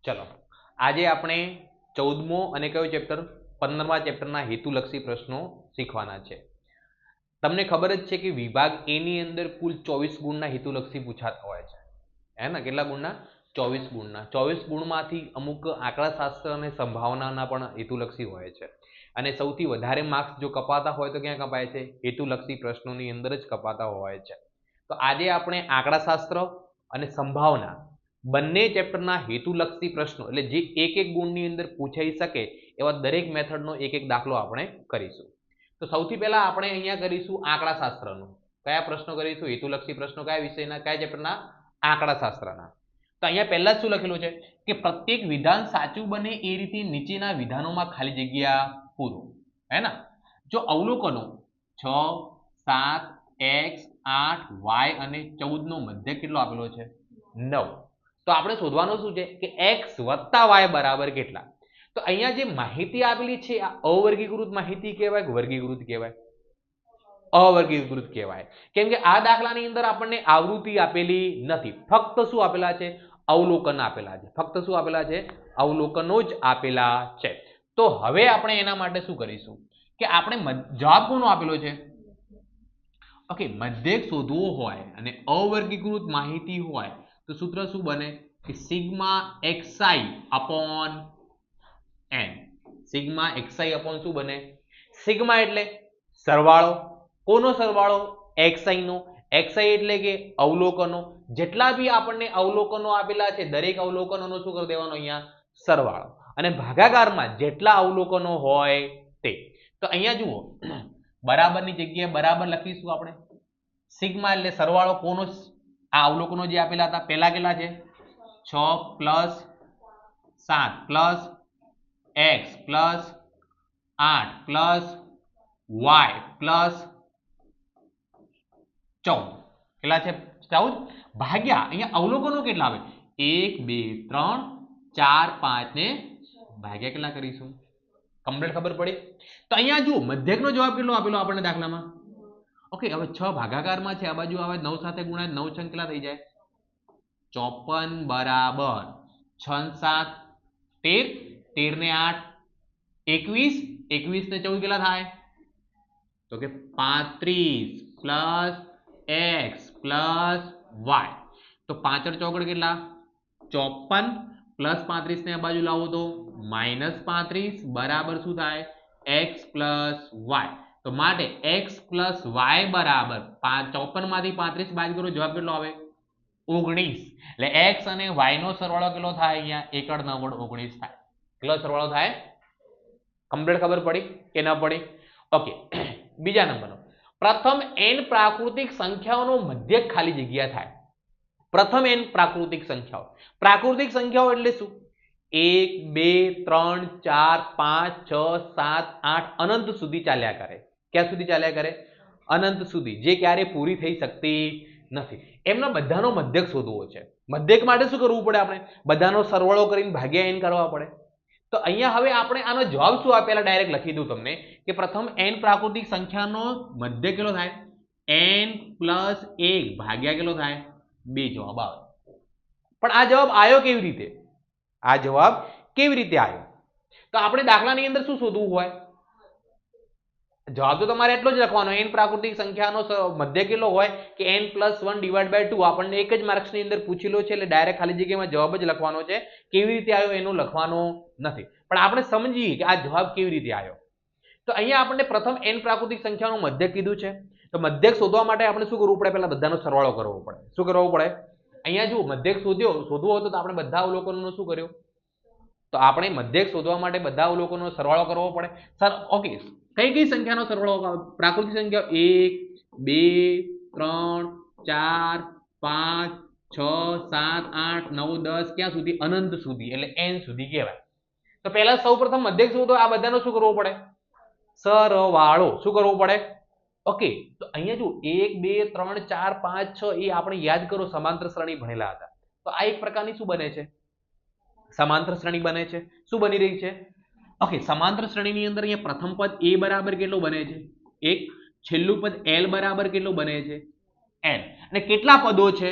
ચલો આજે આપણે 14મો અને કયો ચેપ્ટર 15મા ચેપ્ટરના હેતુલક્ષી પ્રશ્નો શીખવાના છે। તમને ખબર જ છે કે વિભાગ એ ની અંદર કુલ 24 ગુણના હેતુલક્ષી પૂછાતા હોય છે, હે ને? કેટલા ગુણના? 24 ગુણના। 24 ગુણમાંથી અમુક આંકડાશાસ્ત્ર અને સંભાવનાના પણ હેતુલક્ષી હોય છે અને સૌથી વધારે માર્ક્સ જો કપાતા હોય તો ક્યાં કપાય છે? હેતુલક્ષી પ્રશ્નોની અંદર જ કપાતા હોય છે। તો આજે આપણે આંકડાશાસ્ત્ર અને સંભાવના બંને ચેપ્ટરના હેતુલક્ષી પ્રશ્નો એટલે જે એક એક ગુણની અંદર પૂછાઈ શકે એવા દરેક મેથડનો એક એક દાખલો આપણે કરીશું। તો સૌથી પહેલા આપણે અહીંયા કરીશું આંકડાશાસ્ત્રનો। કયા પ્રશ્નો કરીશું? હેતુલક્ષી પ્રશ્નો કયા વિષયના, કયા ચેપ્ટરના? આંકડાશાસ્ત્રના। તો અહીંયા પહેલા જ શું લખેલું છે કે પ્રત્યેક વિધાન સાચું બને એ રીતે નીચેના વિધાનોમાં ખાલી જગ્યા પૂરો, હે ને? જો અવલોકનો 6, 7, x, 8, y અને 14 નો મધ્ય કેટલો આપેલો છે? 9। તો આપણે શોધવાનું શું છે કે x + y બરાબર કેટલા? તો અહીંયા જે માહિતી આપેલી છે આ અવર્ગીકૃત માહિતી કહેવાય કે વર્ગીકૃત કહેવાય? અવર્ગીકૃત કહેવાય, કેમ કે આ દાખલાની અંદર આપણને આવૃત્તિ આપેલી નથી, ફક્ત શું આપેલા છે? અવલોકન આપેલા છે। ફક્ત શું આપેલા છે? અવલોકનો જ આપેલા છે। તો હવે આપણે એના માટે શું કરીશું કે આપણે જવાબ કોનો આપેલો છે? ઓકે, મધ્યક શોધવો હોય અને અવર્ગીકૃત માહિતી હોય તો સૂત્ર શું બને કે sigma xi upon n। Sigma xi upon શું બને? સિગ્મા એટલે સરવાળો, કોનો સરવાળો? xi નો। xi એટલે કે અવલોકનો, જેટલા બી આપણને અવલોકનો આપેલા છે દરેક અવલોકનોનો શું કરી દેવાનો? અહીંયા સરવાળો, અને ભાગાકારમાં જેટલા અવલોકનો હોય તે। તો અહીંયા જુઓ, બરાબરની જગ્યાએ બરાબર લખીશું આપણે। સિગ્મા એટલે સરવાળો કોનો? આ અવલોકનો જે આપેલા હતા પહેલા કેટલા છે? 6 + 7 + x + 8 + y + 14 કેટલા છે? 14 ભાગ્યા અહીંયા અવલોકનો કેટલા આવે? 1 2 3 4 5 ને ભાગ્યા કેટલા કરીશું? કમ્પ્લીટ ખબર પડી? તો અહીંયા જુઓ મધ્યકનો જવાબ કેટલો આપેલો આપણને દાખલામાં? ઓકે, હવે 6 ભાગાકારમાં છે, આ બાજુ આવે 9 સાથે ગુણાય 9 6 કેટલા થઈ જાય? 54 બરાબર 6 7 13, 13 ને 8 21, 21 ને 14 કેટલા થાય? તો કે 35 + x + y। તો 5 ચોકડ કેટલા? 54 + 35 ને આ બાજુ લાવો તો -35 બરાબર શું થાય? x + y। તો માટે x + y બરાબર 54 માંથી 35 બાદ કરો, જવાબ કેટલો આવે? 19। એટલે x અને y નો સરવાળો કેટલો થાય? અહીંયા 1 9 19 થાય। કેટલો સરવાળો થાય? કમ્પ્લીટ ખબર પડી કે ન પડી? ઓકે, બીજા નંબરનો, પ્રથમ n પ્રાકૃતિક સંખ્યાઓનો મધ્યક ખાલી જગ્યા થાય। પ્રથમ n પ્રાકૃતિક સંખ્યાઓ, પ્રાકૃતિક સંખ્યાઓ એટલે શું? 1 2 3 4 5 6 7 8 અનંત સુધી ચાલ્યા કરે। ક્યાં સુધી ચાલ્યા કરે? અનંત સુધી, જે ક્યારે પૂરી થઈ શકતી નથી। એમના બધાનો મધ્યક શોધવો છે। મધ્યક માટે શું કરવું પડે? આપણે બધાનો સરવાળો કરીને ભાગ્યા n કરવા પડે। તો અહીંયા હવે આપણે આનો જવાબ શું આપેલા ડાયરેક્ટ લખી દઉં તમને કે પ્રથમ n પ્રાકૃતિક સંખ્યાનો મધ્યક કેટલો થાય? n + 1 ભાગ્યા કેટલો થાય? 2 જવાબ આવે। પણ આ જવાબ આવ્યો કેવી રીતે? આ જવાબ કેવી રીતે આવ્યો? તો આપણે દાખલાની અંદર શું શોધવું હોય? જવાબ તો તમારે એટલો જ લખવાનો, n પ્રાકૃતિક સંખ્યાનો મધ્ય કેટલો હોય કે n + 1/2। આપણને એક જ માર્ક્સની અંદર પૂછેલો છે એટલે ડાયરેક્ટ ખાલી જગ્યામાં જવાબ જ લખવાનો છે, કેવી રીતે આવ્યો એનું લખવાનું નથી। પણ આપણે સમજીએ કે આ જવાબ કેવી રીતે આવ્યો। તો અહીંયા આપણને પ્રથમ n પ્રાકૃતિક સંખ્યાનું મધ્યક કીધું છે, તો મધ્યક શોધવા માટે આપણે શું કરવું પડે? પહેલા બધાનો સરવાળો કરવો પડે। શું કરવો પડે? અહીંયા જો મધ્યક શોધવો હતો તો આપણે બધા અવલોકનોનો શું કર્યો? તો આપણે મધ્યક શોધવા માટે બધા અવલોકનોનો સરવાળો કરવો પડે। સર ઓકે, કઈ કઈ સંખ્યાનો સરવાળો? પ્રાકૃતિક સંખ્યા 1 2 3 4 5 6 7 8 9 10 ક્યાં સુધી? અનંત સુધી, એટલે n સુધી કહેવાય। તો પહેલા સૌપ્રથમ મધ્યક શોધો, આ બધાનો શું કરવો પડે? સરવાળો। શું કરવો પડે? ઓકે, તો અહીંયા જો 1 2 3 4 5 6 એ આપણે યાદ કરો, સમાંતર શ્રેણી ભણેલા હતા। તો આ એક પ્રકારની શું બને છે? સમાંતર શ્રેણી બને છે। શું બની રહી છે? ઓકે, સમાંતર શ્રેણીની અંદર અહીંયા પ્રથમ પદ a બરાબર કેટલો બને છે? 1, છેલ્લું પદ l બરાબર કેટલો બને છે? n। અને કેટલા પદો છે?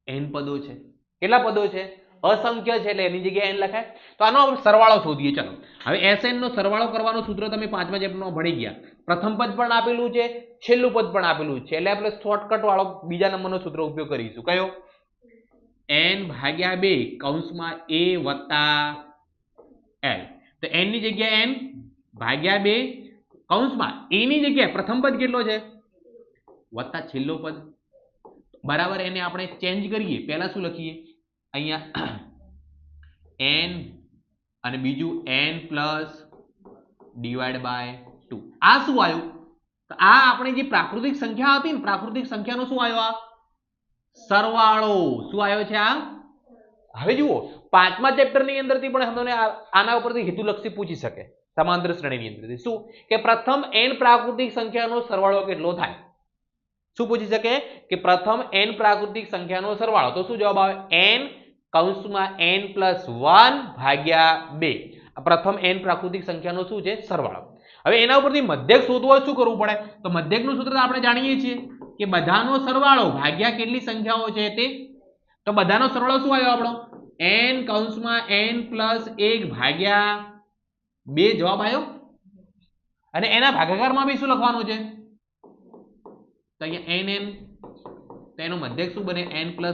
n પદો છે। કેટલા પદો છે? અસંખ્ય છે એટલે એની જગ્યાએ n લખાય. તો આનો સરવાળો શોધીએ. ચલો હવે Sn નો સરવાળો કરવાનું સૂત્ર તમે 5મા ચેપ્ટરમાં ભણી ગયા. પ્રથમ પદ પણ આપેલું છે, છેલ્લું પદ પણ આપેલું છે, એટલે આપણે શોર્ટકટ વાળો બીજા નંબરનો સૂત્ર ઉપયોગ કરીશું. કયો? n/2 કૌંસમાં a વત્તા l. તો n ની જગ્યાએ n/2 કૌંસમાં a ની જગ્યાએ પ્રથમ પદ કેટલો છે વત્તા છેલ્લો પદ બરાબર. એને આપણે ચેન્જ કરીએ. પહેલા શું લખીએ? અહીંયા n અને બીજું n પ્લસ ડિવાઈડ બાય 2. આ શું આવ્યું? તો આ આપણે જે પ્રાકૃતિક સંખ્યા હતી ને, પ્રાકૃતિક સંખ્યાનો શું આવ્યો? આ સરવાળો. શું આવ્યો છે આ? હવે જુઓ 5મા ચેપ્ટરની અંદરથી પણ તમને આના ઉપરથી હેતુલક્ષી પૂછી શકે. સમાંતર શ્રેણીની અંદરથી શું કે પ્રથમ n પ્રાકૃતિક સંખ્યાનો સરવાળો કેટલો થાય? શું પૂછી શકે કે પ્રથમ n પ્રાકૃતિક સંખ્યાનો સરવાળો. તો શું જવાબ આવે? n કૌંસમાં n + 1/2. પ્રથમ n પ્રાકૃતિક સંખ્યાનો શું છે? સરવાળો. હવે એના ઉપરથી મધ્યક શોધવો હોય શું કરવું પડે? તો મધ્યકનું સૂત્ર આપણે જાણીએ છીએ કે બધાનો સરવાળો ભાગ્યા કેટલી સંખ્યાઓ છે તે. તો બધાનો સરવાળો શું આવ્યો આપણો? n કૌંસમાં n + 1/2 જવાબ આવ્યો. અને એના ભાગાકારમાં બી શું લખવાનું છે? તો અહીંયા nn. તો એનો મધ્યક શું બને? n + 1/2,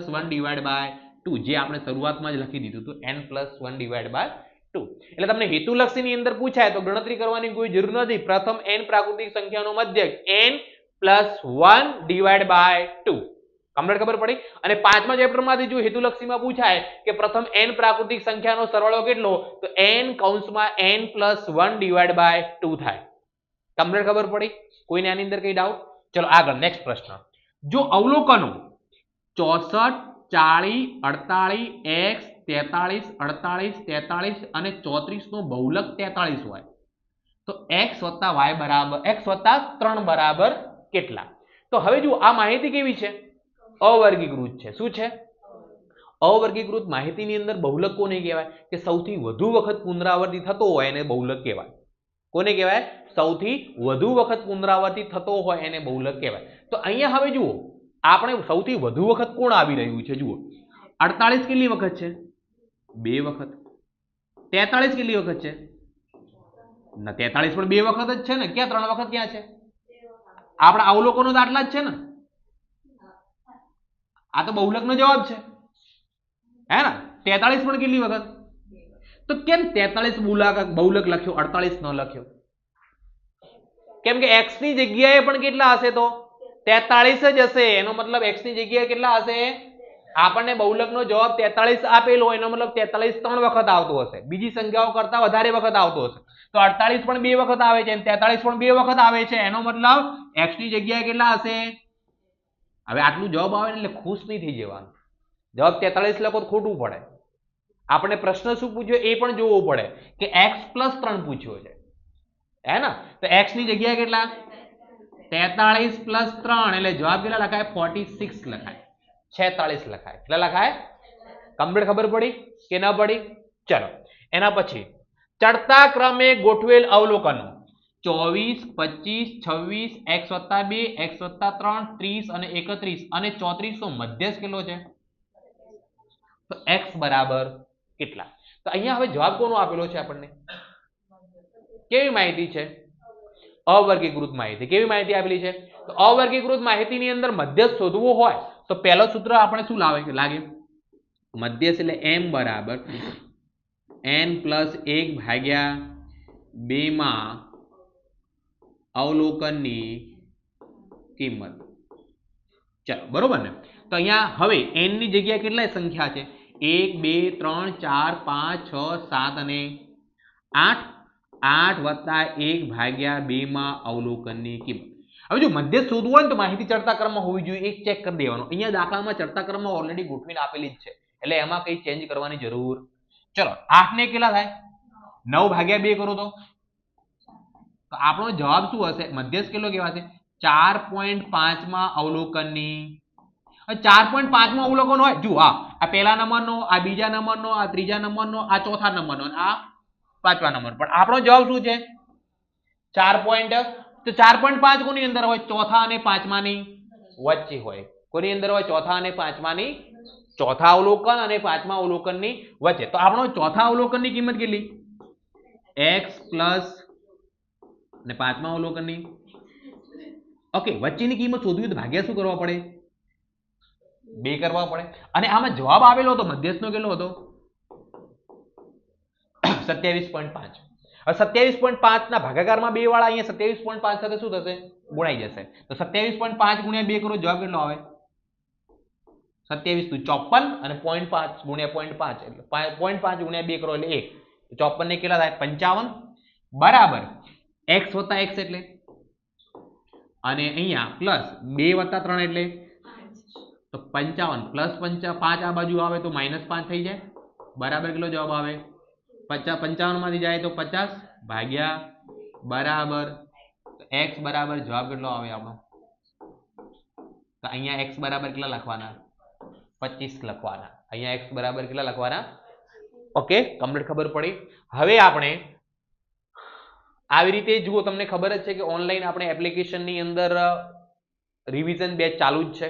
જે આપણે શરૂઆતમાં જ લખી દીધું હતું, n + 1/2. એટલે તમને હેતુલક્ષીની અંદર પૂછાય તો ગણતરી કરવાની કોઈ જરૂર નથી. પ્રથમ n પ્રાકૃતિક સંખ્યાનો મધ્યક n + 1/2. કમ્પ્લીટ ખબર પડી? અને 5મા ચેપ્ટરમાંથી જો હેતુલક્ષીમાં પૂછાય કે પ્રથમ n પ્રાકૃતિક સંખ્યાનો સરવાળો કેટલો? તો n કૌંસમાં n + 1/2 થાય. કમ્પ્લીટ ખબર પડી? કોઈને આની અંદર કઈ ડાઉટ? ચલો આગળ નેક્સ્ટ પ્રશ્ન. જો અવલોકનો 64, 40, 48, x, 43, 48, 43 અને 34 નો બહુલક 43 હોય તો x + y બરાબર x + 3 બરાબર કેટલા? તો હવે જુઓ આ માહિતી કેવી છે? અવર્ગીકૃત છે. શું છે? અવર્ગીકૃત માહિતીની અંદર બહુલક કોને કહેવાય? કે સૌથી વધુ વખત પુનરાવર્તિત થતો હોય એને બહુલક કહેવાય. કોને કહેવાય? સૌથી વધુ વખત પુનરાવર્તિત થતો હોય એને બહુલક કહેવાય. તો અહીંયા હવે જુઓ આપણે સૌથી વધુ વખત કોણ આવી રહ્યું છે? જુઓ 48 કેટલી વખત છે? 2 વખત. 43 કેટલી વખત છે? ના 43 પણ 2 વખત જ છે ને. ક્યાં 3 વખત ક્યાં છે? આપણા અવલોકનો તો આટલા જ છે ને. આ તો બહુલકનો જવાબ છે હે ને. 43 પણ કેટલી વખત? તો કેમ 43 બહુલક લખ્યો 48 ન લખ્યો? કેમ કે x ની જગ્યાએ પણ કેટલા હશે? તો 43 જ હશે. એનો મતલબ x ની જગ્યાએ કેટલા હશે? આપણને બહુલકનો જવાબ 43 આપેલો, એનો મતલબ 43 3 વખત આવતો હશે. બીજી સંખ્યાઓ કરતા વધારે વખત આવતો હશે. તો 48 પણ 2 વખત આવે છે, 43 પણ 2 વખત આવે છે. એનો મતલબ x ની જગ્યાએ કેટલા હશે? હવે આટલું જવાબ આવે એટલે ખુશ નહીં થઈ જવાનું. જવાબ 43 લખો તો ખોટું પડે. આપણે પ્રશ્ન શું પૂછ્યો એ પણ જોવું પડે કે x + 3 પૂછ્યો છે હે ને. તો x ની જગ્યાએ કેટલા? 43 + 3 એટલે જવાબ કેટલા લખાય? 46 લખાય. 46 લખાય. કેટલા લખાય? કમ્પ્લીટ ખબર પડી કે ન પડી? ચલો એના પછી ચડતા ક્રમે ગોઠવેલ અવલોકનો 24, 25, 26, x + 2, x + 3, 30 અને 31 અને 34 નો મધ્યસ્થ કેટલો છે? તો x બરાબર કેટલા? તો અહીંયા હવે જવાબ કોનો આપેલો છે આપણને? કેવી માહિતી છે? અવર્ગીકૃત માહિતી. કેવી માહિતી આપેલી છે? તો અવર્ગીકૃત માહિતીની અંદર મધ્યસ્થ શોધવો હોય તો પહેલો સૂત્ર આપણે શું લાગે? મધ્યસ્થ એટલે m બરાબર n + 1/2 માં અવલોકનની કિંમત. ચાલો બરોબર ને. તો અહીંયા હવે n ની જગ્યાએ કેટલી સંખ્યા છે? 1, 2, 3, 4, 5, 6, 7 અને 8. 8 + 1/2 માં અવલોકનની કિંમત. હવે જો મધ્યસ્થ શોધવું હોય ને તો માહિતી ચડતા ક્રમમાં હોવી જોઈએ. એક ચેક કરી દેવાનું. અહીંયા દાખલામાં ચડતા ક્રમમાં ઓલરેડી ગોઠવીને આપેલી જ છે એટલે એમાં કઈ ચેન્જ કરવાની જરૂર. ચલો 8 ને કેટલા થાય? 9/2 કરો તો આપણો જવાબ શું હશે? મધ્યસ્થ કેટલો કહેવાશે? 4.5 માં અવલોકનની. 4.5 માં અવલોકન હોય જુઓ આ પહેલા નંબરનો, આ બીજા નંબરનો, આ ત્રીજા નંબરનો, આ ચોથા નંબરનો, આ પાંચમા નંબર. પણ આપણો જવાબ શું છે? 4. તો 4.5 કોની અંદર હોય? ચોથા અને પાંચમાની વચ્ચે હોય. કોની અંદર હોય? ચોથા અને પાંચમાની ચોથા અવલોકન અને પાંચમા અવલોકનની વચ્ચે. તો આપણો ચોથા અવલોકનની કિંમત કેટલી? x પ્લસ અને પાંચમા અવલોકનની ઓકે વચ્ચેની કિંમત શોધવી તો ભાગ્યા શું કરવા પડે? 2 કરવા પડે. અને આમાં જવાબ આવેલો હતો મધ્યસ્થનો કેટલો હતો? 27.5. હવે 27.5 ના ભાગાકારમાં 2 વાળા અહીંયા 27.5 સાથે શું થશે? ગુણાઈ જશે. તો 27.5 ગુણ્યા 2 કરો જવાબ કેટલો આવે? 27 * 54 અને 0.5 ગુણ્યા 0.5 એટલે 0.5 ગુણ્યા 2 કરો એટલે 1. તો 54 ને કેટલા થાય? 55 બરાબર x + x એટલે અને અહીંયા પ્લસ 2 + 3 એટલે તો 55 પ્લસ 5 આ બાજુ આવે તો -5 થઈ જાય બરાબર કેટલો જવાબ આવે? 55 માંથી જાય તો 50 ભાગ્યા બરાબર x બરાબર જવાબ કેટલો આવે આપણો? તો અહીંયા x બરાબર કેટલા લખવાના? 25 લખવાના. અહીંયા x બરાબર કેટલા લખવાના? ઓકે કમ્પ્લીટ ખબર પડી. હવે આપણે આવી રીતે જુઓ તમને ખબર જ છે કે ઓનલાઈન આપણે એપ્લિકેશનની અંદર રિવિઝન બેચ ચાલુ જ છે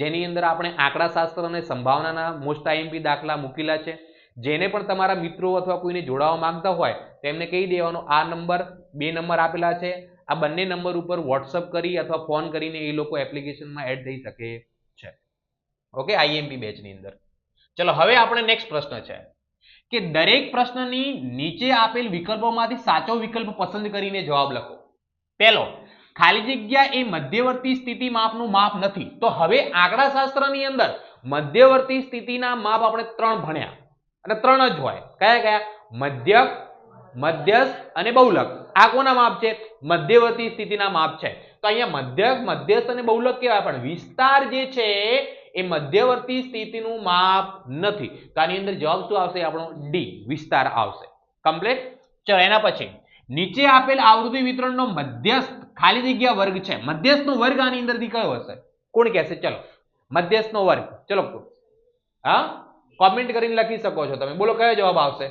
જેની અંદર આપણે આંકડાશાસ્ત્ર અને સંભાવનાના મોસ્ટ આઈએમપી દાખલા મૂકેલા છે. જેને પણ તમારા મિત્રો અથવા કોઈને જોડાવા માંગતા હોય તેમને કહી દેવાનું આ નંબર 2 નંબર આપેલા છે આ બંને નંબર ઉપર વોટ્સઅપ કરી અથવા ફોન કરીને એ લોકો એપ્લિકેશનમાં એડ થઈ શકે છે. ઓકે આઈએમપી બેચની અંદર. ચલો હવે આપણે નેક્સ્ટ પ્રશ્ન છે કે દરેક પ્રશ્નની નીચે આપેલ વિકલ્પોમાંથી સાચો વિકલ્પ પસંદ કરીને જવાબ લખો. પહેલો ખાલી જગ્યા એ મધ્યવર્તી સ્થિતિ માપનું માપ નથી. તો હવે આંકડાશાસ્ત્રની અંદર મધ્યવર્તી સ્થિતિના માપ આપણે 3 ભણ્યા અને 3 જ હોય. કયા કયા? મધ્યક, મધ્યસ્થ અને બહુલક. આ કોના માપ છે? મધ્યવર્તી સ્થિતિના માપ છે. તો અહીંયા મધ્યક, મધ્યસ્થ અને બહુલક કેવા? પણ વિસ્તાર જે છે એ મધ્યવર્તી સ્થિતિનું માપ નથી. તો આની અંદર જવાબ શું આવશે આપણો? ડી વિસ્તાર આવશે. કમ્પ્લીટ. ચલો એના પછી નીચે આપેલ આવૃત્તિ વિતરણનો મધ્યસ્થ ખાલી જગ્યા વર્ગ છે. મધ્યસ્થનો વર્ગ આની અંદરથી કયો હશે? કોણ કહેશે? ચલો મધ્યસ્થનો વર્ગ. ચલો હા કોમેન્ટ કરીને લખી શકો છો તમે. બોલો કયો જવાબ આવશે?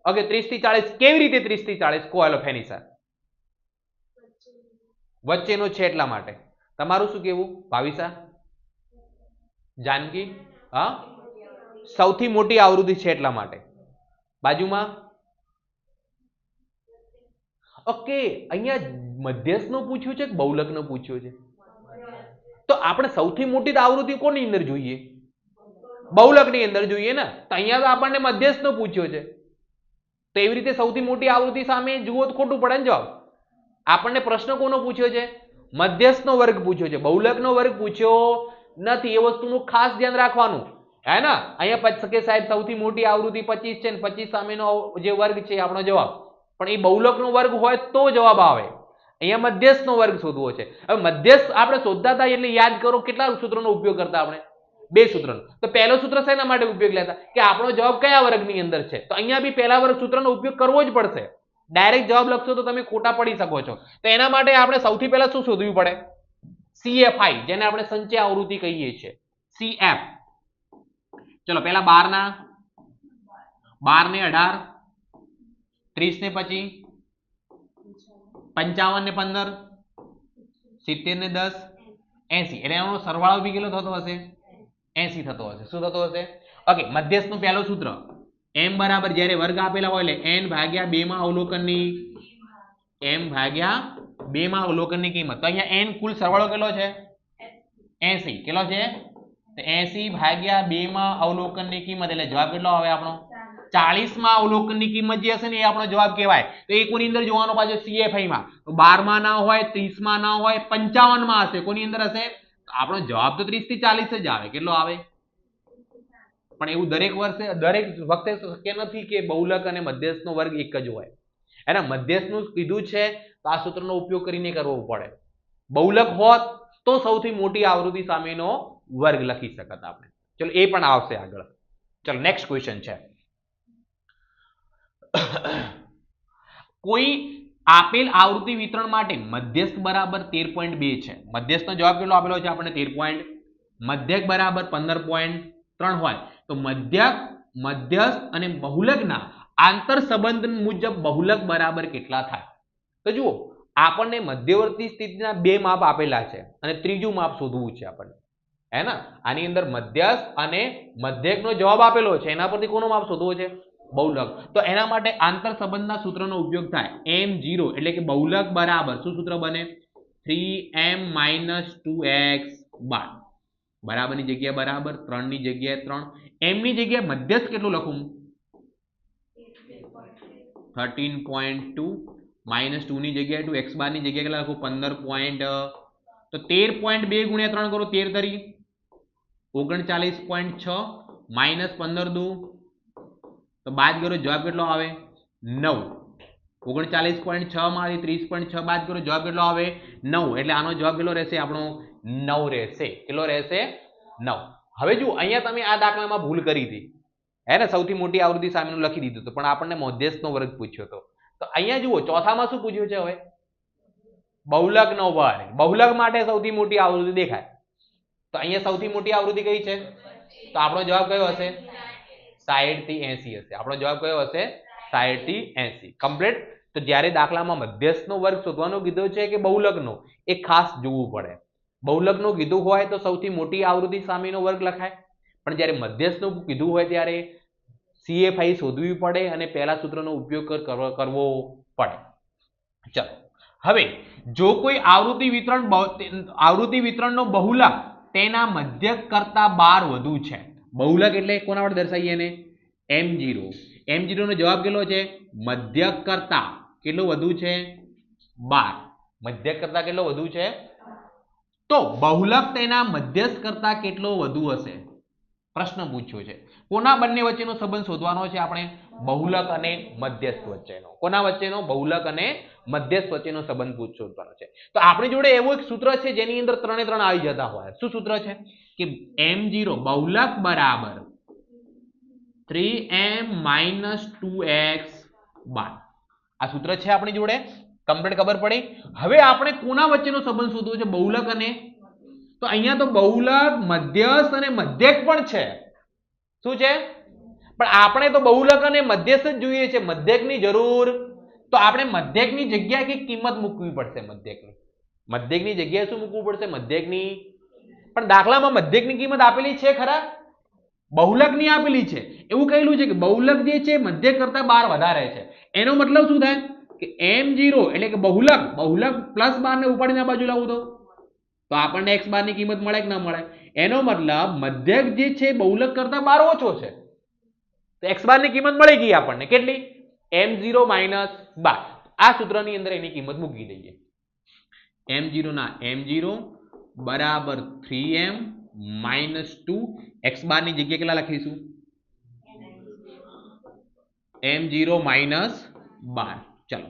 ઓકે 30 થી 40. કેવી રીતે 30 થી 40? કોહેલો ફેનિસા વચ્ચેનો છે એટલા માટે. તમારું શું કેવું ભાવિસા? જાનકી હા સૌથી મોટી આવૃત્તિ છે એટલા માટે. બાજુમાં ઓકે અહીંયા મધ્યસ્થનું પૂછ્યું છે કે બહુલકનું પૂછ્યું છે? તો આપણે સૌથી મોટી આવૃત્તિ કોની અંદર જોઈએ? બહુલકની અંદર જોઈએ ને. તો અહીંયા તો આપણને મધ્યસ્થનો પૂછ્યો છે તો એવી રીતે સૌથી મોટી આવૃત્તિ સામે જુઓ તો ખોટું પડે ને જવાબ. આપણને પ્રશ્ન કોનો પૂછ્યો છે? મધ્યસ્થનો વર્ગ પૂછ્યો છે. બહુલકનો વર્ગ પૂછ્યો નથી. એ વસ્તુનું ખાસ ધ્યાન રાખવાનું હે ને. અહીંયા કે સાહેબ સૌથી મોટી આવૃત્તિ 25 છે ને 25 સામેનો જે વર્ગ છે આપણો જવાબ. પણ એ બહુલકનો વર્ગ હોય તો જવાબ આવે. અહીંયા મધ્યસ્થનો વર્ગ શોધવો છે. હવે મધ્યસ્થ આપણે શોધતા હતા એટલે યાદ કરો કેટલા સૂત્રોનો ઉપયોગ કરતા આપણે? 2 સૂત્રનો. તો પહેલો સૂત્ર શેના માટે ઉપયોગ લેતા? કે આપણો જવાબ કયા વર્ગની અંદર છે. તો અહીંયા બી પહેલા વર્ગ સૂત્રનો ઉપયોગ કરવો જ પડશે. ડાયરેક્ટ જવાબ લખશો તો તમે ખોટા પડી શકો છો. તો એના માટે આપણે સૌથી પહેલા શું શોધવું પડે? CFI જેને આપણે સંચય આવૃત્તિ કહીએ છીએ. CF. ચલો પહેલા 12 ને 18 30 ને 25 55 ને 15 70 ને 10 80 એટલે એનો સરવાળો બી કેટલો થતો હશે? 80 થતો હશે. શું થતો હશે? ઓકે મધ્યસ્થનું પહેલું સૂત્ર m બરાબર જ્યારે વર્ગ આપેલા હોય એટલે n ભાગ્યા 2 માં અવલોકનની m ભાગ્યા 2 માં અવલોકનની કિંમત. તો અહીંયા n કુલ સરવાળો કેટલો છે? 80. કેટલો છે? તો 80 ભાગ્યા 2 માં અવલોકનની કિંમત એટલે જવાબ કેટલો આવે આપણો? 40 માં અવલોકનની કિંમત જે હશે ને એ આપણો જવાબ કહેવાય. તો એ કોની અંદર જોવાનો પાછો? CFI માં. તો 12 માં ના હોય, 30 માં ના હોય, 55 માં હશે. કોની અંદર હશે? આપણો જવાબ તો 30 થી 40 જ આવે. કેટલો આવે? પણ એવું દરેક વખતે શક્ય નથી કે બહુલક અને મધ્યસ્થનો વર્ગ એક જ હોય. એના મધ્યસ્થનું કીધું છે તો આ સૂત્રનો ઉપયોગ કરીને કરવો પડે. બહુલક હોત તો સૌથી મોટી આવૃત્તિ સામેનો વર્ગ લખી શકત આપણે. ચલો એ પણ આવશે આગળ. ચલો નેક્સ્ટ ક્વેશ્ચન છે કોઈ આપેલ આવૃત્તિ વિતરણ માટે મધ્યસ્થ બરાબર 13.2 છે. મધ્યસ્થનો જવાબ કેટલો આપેલો છે આપણે? 13. મધ્યક બરાબર 15.3 હોય તો મધ્યક, મધ્યસ્થ અને બહુલકના આંતર સંબંધ મુજબ બહુલક બરાબર કેટલા થાય? તો જુઓ આપણને મધ્યવર્તી સ્થિતિના 2 માપ આપેલા છે અને ત્રીજું માપ શોધવું છે આપણને. હે ને? આની અંદર મધ્યસ્થ અને મધ્યકનો જવાબ આપેલો છે, એના પરથી કોનો માપ શોધવો છે? બહુલક. તો એના માટે આંતર સંબંધના સૂત્રનો ઉપયોગ થાય. m0 એટલે કે બહુલક બરાબર શું સૂત્ર બને? 3m - 2x બાર. બરાબરની જગ્યાએ બરાબર, 3 ની જગ્યાએ 3. m ની જગ્યાએ મધ્યસ્થ કેટલું લખું? 13.2 - 2 ની જગ્યાએ 2, x બાર ની જગ્યાએ કેટલા લખું? 15. તો 13.2 ગુણ્યા 3 કરો, 13 તરી 39.6 - 15 દુ, તો બાદ કરો, જવાબ કેટલો આવે? 9. 39.6 માંથી 30.6 બાદ કરો, જવાબ કેટલો આવે? 9. એટલે આનો જવાબ કેટલો રહેશે આપણો? 9 રહેશે. કેટલો રહેશે? 9. હવે જુઓ, અહીંયા તમે આ દાખલામાં ભૂલ કરી હતી, હે ને? સૌથી મોટી આવૃત્તિ સામેનું લખી દીધું હતું, પણ આપણને મધ્યસ્થનો વર્ગ પૂછ્યો હતો. તો અહીંયા જુઓ, ચોથામાં શું પૂછ્યું છે? હવે બહુલકનો વર્ગ. બહુલક માટે સૌથી મોટી આવૃત્તિ દેખાય, તો અહીંયા સૌથી મોટી આવૃત્તિ કઈ છે? તો આપણો જવાબ કયો હશે? 60 થી 80 હશે. આપણો જવાબ કયો હશે? 60 થી 80. કમ્પ્લીટ. તો જ્યારે દાખલામાં મધ્યસ્થનો વર્ગ શોધવાનો કીધો છે કે બહુલકનો, એ ખાસ જોવું પડે. બહુલકનો કીધું હોય તો સૌથી મોટી આવૃત્તિ સામેનો વર્ગ લખાય, પણ જ્યારે મધ્યસ્થનું કીધું હોય ત્યારે CFI શોધવી પડે અને પહેલા સૂત્રનો ઉપયોગ કરવો પડે. ચલો, હવે જો કોઈ આવૃત્તિ વિતરણનો બહુલક તેના મધ્યક કરતા 12 વધુ છે. બહુલક એટલે કોના વડે દર્શાવીએ એને? m0. m0 નો જવાબ કેટલો છે? મધ્યક કરતા કેટલો વધુ છે? 12. મધ્યક કરતા કેટલો વધુ છે? તો બહુલક તેના મધ્યસ્થ કરતા કેટલો વધુ હશે? પ્રશ્ન પૂછ્યો છે. કોના બંને વચ્ચેનો સંબંધ શોધવાનો છે આપણે? બહુલક અને મધ્યસ્થ વચ્ચેનો. કોના વચ્ચેનો? બહુલક અને મધ્યસ્થ વચ્ચેનો સંબંધ શોધવાનો છે. તો આપણી જોડે એવું એક સૂત્ર છે જેની અંદર 3 એ 3 આવી જતા હોય. શું સૂત્ર છે? કે m0 બહુલક બરાબર 3m - 2x બાર. આ સૂત્ર છે આપણી જોડે. કમ્પ્લીટ ખબર પડી. હવે આપણે કોના વચ્ચેનો સંબંધ શોધવો છે? બહુલક અને, તો અહીંયા તો બહુલક, મધ્યસ્થ અને મધ્યક પણ છે. શું છે? પણ આપણે તો બહુલક અને મધ્યસ્થ જ જોઈએ છે, મધ્યકની જરૂર. તો આપણે મધ્યકની જગ્યાએ કઈ કિંમત મૂકવી પડશે. મધ્યકની જગ્યાએ શું મૂકવું પડશે? મધ્યકની. પણ દાખલામાં મધ્યકની કિંમત આપેલી છે ખરા? બહુલકની આપેલી છે. એવું કહેલું છે કે બહુલક જે છે મધ્યક કરતા 12 વધારે છે. એનો મતલબ શું થાય? કે m0 એટલે કે બહુલક પ્લસ 12 ને ઉપાડીને આ બાજુ લાવું તો આપણને x બાર ની કિંમત મળે કે ના મળે? એનો મતલબ મધ્યક જે છે બહુલક કરતા 12 ઓછો છે, તો x બાર ની કિંમત મળી ગઈ આપણને. કેટલી? m0 - 12. આ સૂત્રની અંદર એની કિંમત મૂકી દઈએ. m0 ના m0 બરાબર 3m - 2. x બાર ની જગ્યાએ કેટલા લખીશું? m0 - 12. ચલો,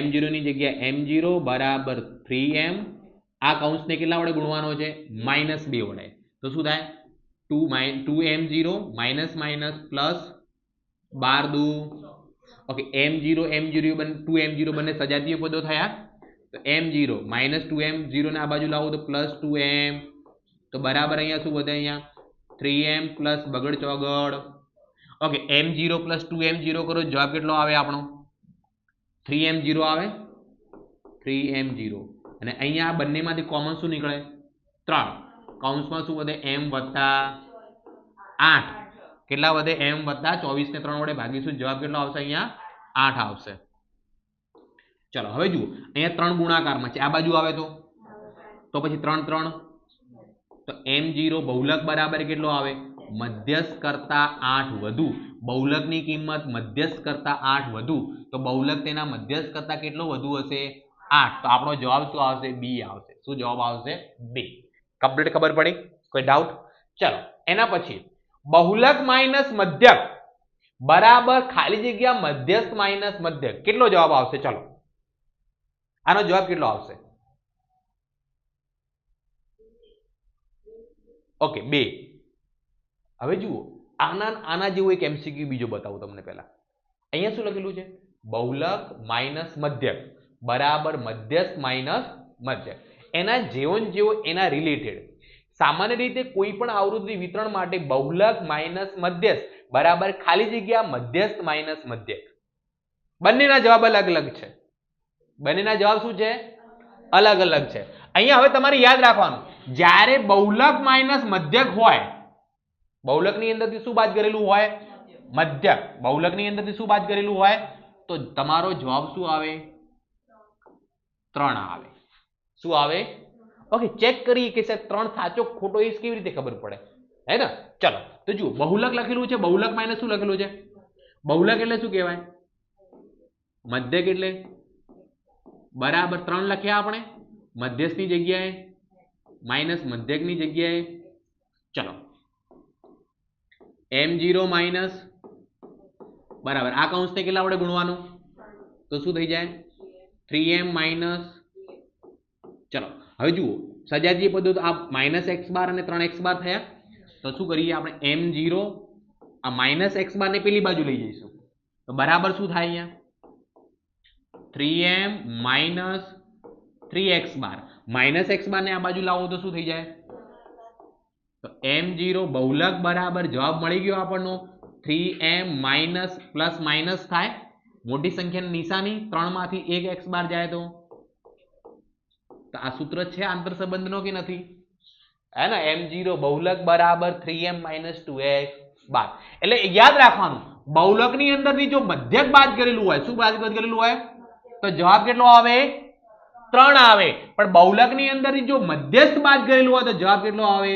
m0 ની જગ્યાએ m0 બરાબર 3m. આ કૌંસને કેટલા વડે ગુણવાનો છે? -2 વડે. તો શું થાય? 2m0 - પ્લસ 12 દુ. ઓકે, m0 2m0 બંને સજાતીય પદો થયા. તો m0 - 2m0 ને આ બાજુ લાવો તો પ્લસ 2m. તો બરાબર અહીંયા શું વધે? અહીંયા 3m પ્લસ બગડ ચોગડ. ઓકે, m0 પ્લસ 2m0 કરો, જવાબ કેટલો આવે આપણો? 3m0 આવે. 3m0. અને અહીંયા આ બંનેમાંથી કોમન શું નીકળે? 3. કૌંસમાં શું વધે? m વત્તા 8. કેટલા વધે? m વત્તા 24 ને 3 વડે ભાગીશું, જવાબ કેટલો આવશે? અહીંયા 8 આવશે. ચલો, હવે જુઓ, અહીંયા 3 ગુણાકારમાં છે, આ બાજુ આવે તો પછી 3 3. તો m0 બહુલક બરાબર કેટલો આવે? મધ્યસ્થ કરતા 8 વધુ. બહુલકની કિંમત મધ્યસ્થ કરતા 8 વધુ, તો બહુલક તેના મધ્યસ્થ કરતા કેટલો વધુ હશે? 8. તો આપણો જવાબ શું આવશે? B આવશે. શું જવાબ આવશે? B. કમ્પ્લીટ ખબર પડી? કોઈ ડાઉટ? ચલો, એના પછી બહુલક માઇનસ મધ્યક બરાબર ખાલી જગ્યા મધ્યસ્થ માઇનસ મધ્યક. કેટલો જવાબ આવશે? ચલો, આનો જવાબ કેટલો આવશે? ઓકે, 2. હવે જુઓ, આના જેવું એક MCQ બીજો બતાવું તમને. પહેલા અહીંયા શું લખેલું છે? બહુલક માઇનસ મધ્યક બરાબર મધ્યસ્થ માઇનસ મધ્યક. એના જેવો એના રિલેટેડ. સામાન્ય રીતે કોઈ પણ આવૃત્તિ વિતરણ માટે બહુલક માઇનસ મધ્યસ્થ બરાબર ખાલી જગ્યા મધ્યસ્થ માઇનસ મધ્યક. બંનેના જવાબ અલગ અલગ છે. બંનેના જવાબ શું છે? અલગ અલગ છે. અહીંયા હવે તમારે યાદ રાખવાનું, જ્યારે બહુલક માઇનસ મધ્યક હોય, બહુલકની અંદરથી શું બાદ કરેલું હોય? મધ્યક. બહુલકની અંદરથી શું બાદ કરેલું હોય? તો તમારો જવાબ શું આવે? 3 આવે. શું આવે? ઓકે, ચેક કરીએ કે સાહેબ 3 સાચો ખોટો એ કેવી રીતે ખબર પડે, હે ને? ચલો તો જુઓ, બહુલક લખેલું છે, બહુલક માઇનસ શું લખેલું છે? બહુલક એટલે શું કહેવાય? મધ્યક એટલે બરાબર 3 લખ્યા આપણે મધ્યસ્થની જગ્યાએ, માઇનસ મધ્યકની જગ્યાએ. ચલો m0 માઇનસ બરાબર આ કૌંસને કેટલા વડે ગુણવાનું? તો શું થઈ જાય? 3m minus. ચલો હવે જુઓ, સજાતીય પદો તો આ માઇનસ એક્સ બાર અને 3x બાર થયા. તો શું કરીએ આપણે? m0 આ માઇનસ એક્સ બાર ને પેલી બાજુ લઈ જઈશું તો બરાબર શું થાય? અહીંયા 3m માઇનસ 3x બાર, માઇનસ એક્સ બાર ને આ બાજુ લાવો તો શું થઈ જાય? તો m0 બહુલક બરાબર જવાબ મળી ગયો આપણનો 3m માઇનસ પ્લસ માઇનસ થાય, મોટી સંખ્યાની નિશાની 3 માંથી 1 x બાર જાય તો આ સૂત્ર છે આંતર સંબંધનો કે નથી? હે ને? m0 બહુલક બરાબર 3m માઇનસ 2x બાર. એટલે યાદ રાખવાનું, બહુલકની અંદરથી જો મધ્યક બાદ કરેલું હોય, શું બાદ કરેલું હોય? તો જવાબ કેટલો આવે? 3 આવે. પણ બહુલકની અંદરથી જો મધ્યસ્થ બાદ કરેલું હોય તો જવાબ કેટલો આવે?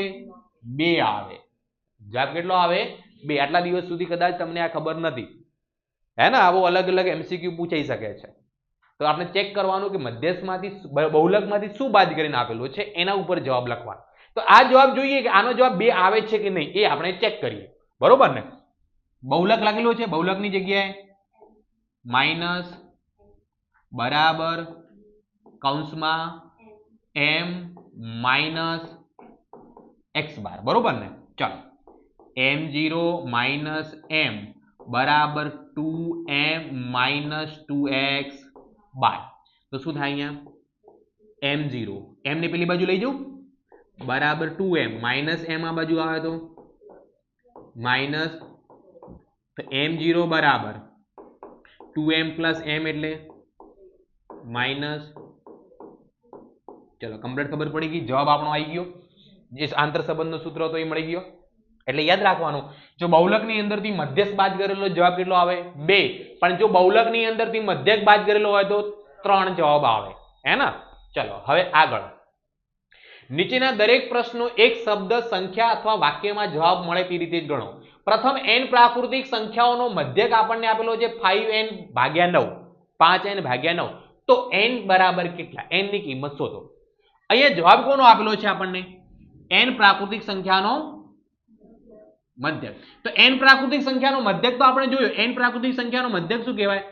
2 આવે. જવાબ કેટલો આવે? 2. આટલા દિવસ સુધી કદાચ તમને આ ખબર નથી, હે ને? આવો અલગ અલગ એમસીક્યુ પૂછાઈ શકે છે. તો આપણે ચેક કરવાનું કે મધ્યસ્થમાંથી બહુલકમાંથી શું બાદ કરીને આપેલું છે, એના ઉપર જવાબ લખવાનો. તો આ જવાબ જોઈએ કે આનો જવાબ 2 આવે છે કે નહીં, એ આપણે ચેક કરીએ. બરોબર ને? બહુલક લખેલું છે, બહુલકની જગ્યાએ માઇનસ બરાબર કૌંસમાં m માઇનસ એક્સ બાર. બરોબર ને? ચાલો m0 માઇનસ m બરાબર 2m માઇનસ 2x બાર. તો શું થાય? અહીંયા m0 m ને પેલી બાજુ લઈ જાઉં બરાબર 2m માઇનસ m આ બાજુ આવે તો માઇનસ m0 બરાબર 2m પ્લસ m એટલે માઇનસ. ચલો કમ્પ્લીટ ખબર પડી ગઈ, જવાબ આપણો આવી ગયો. જે આંતર સંબંધનો સૂત્ર હતો એ મળી ગયો. એટલે યાદ રાખવાનું, જો બહુલકની અંદરથી મધ્યસ્થ બાદ કરેલો જવાબ કેટલો આવે? 2. પણ જો બહુલકની અંદરથી મધ્યક બાદ કરેલો હોય તો 3 જવાબ આવે, હે ને? ચલો હવે આગળ, નીચેના દરેક પ્રશ્નો એક શબ્દ, સંખ્યા અથવા વાક્યમાં જવાબ મળે તે રીતે જ ગણો. પ્રથમ n પ્રાકૃતિક સંખ્યાઓનો મધ્યક આપણને આપેલો છે 5n ભાગ્યા 9, 5n ભાગ્યા 9. તો n બરાબર કેટલા? n ની કિંમત શોધો. અહીંયા જવાબ કોનો આપેલો છે આપણને? n પ્રાકૃતિક સંખ્યાનો મધ્યક. તો n પ્રાકૃતિક સંખ્યાનો મધ્યક તો આપણે જોયો, n પ્રાકૃતિક સંખ્યાનો મધ્યક શું કહેવાય?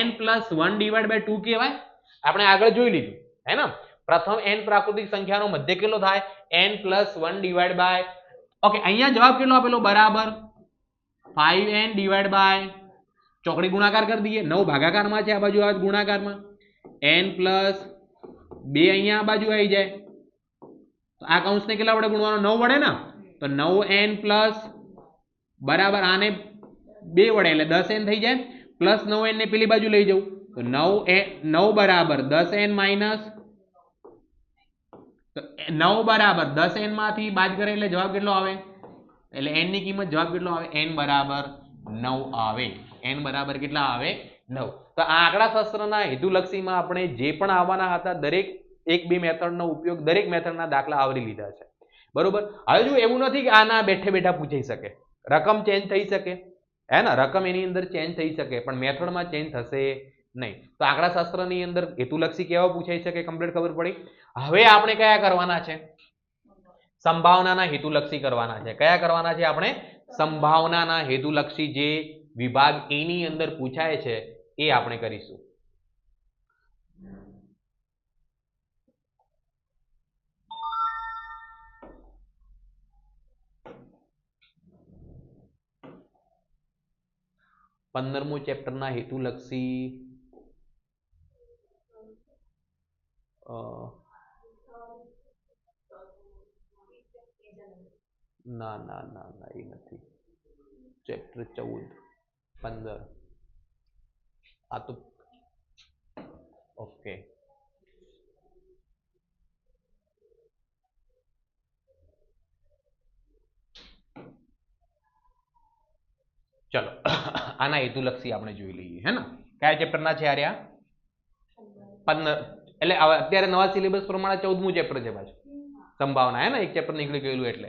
n + 1/2 કહેવાય. આપણે આગળ જોઈ લીધું, હે ને? પ્રથમ n પ્રાકૃતિક સંખ્યાનો મધ્યક કેટલો થાય? n + 1/2. ઓકે, અહીંયા જવાબ કેટલો આપેલો? બરાબર 5n/, ચોકડી ગુણાકાર કરી દઈએ, 9 ભાગાકારમાં છે, આ બાજુ આવે ગુણાકારમાં, n + 2 અહીંયા આ બાજુ આવી જાય તો આ કૌંસને કેટલા વડે ગુણવાનો? 9 વડે ને? તો 9n પ્લસ બરાબર આને 2 વડે એટલે 10n થઈ જાય, પ્લસ 9n ને પેલી બાજુ લઈ જવું તો 9 બરાબર 10n માઇનસ, તો 9 બરાબર 10n માંથી બાદ કરે એટલે જવાબ કેટલો આવે? એટલે n ની કિંમત જવાબ કેટલો આવે? n બરાબર 9 આવે. n બરાબર કેટલા આવે? 9. તો આ આંકડાશાસ્ત્રના હેતુલક્ષીમાં આપણે જે પણ આવવાના હતા દરેક 1-2 મેથડનો ઉપયોગ, દરેક મેથડના દાખલા આવરી લીધા છે. બરોબર? હવે જો એવું નથી કે આના બેઠે બેઠા પૂછાઈ શકે, રકમ ચેન્જ થઈ શકે, હે ને? રકમ એની અંદર ચેન્જ થઈ શકે પણ મેથડમાં ચેન્જ થશે નહીં. તો આંકડાશાસ્ત્રની અંદર હેતુલક્ષી કેવા પૂછાઈ શકે, કમ્પ્લીટ ખબર પડી. હવે આપણે કયા કરવાના છે? સંભાવનાના હેતુલક્ષી કરવાના છે. કયા કરવાના છે આપણે? સંભાવનાના હેતુલક્ષી, જે વિભાગ એ ની અંદર પૂછાય છે એ આપણે કરીશું. પંદરમું ચેપ્ટરના હેતુલક્ષી ના ના ના ના એ નથી. ચેપ્ટર 14, 15 આ તો ઓકે. ચલો આના હેતુલક્ષી આપણે જોઈ લઈએ હે ને કયા ચેપ્ટરના છે આર્યા 15 એટલે અત્યારે નવા સિલેબસ પ્રમાણે 14મું ચેપ્ટર છે પાછું સંભાવના હે ને એક ચેપ્ટર નીકળી ગયેલું એટલે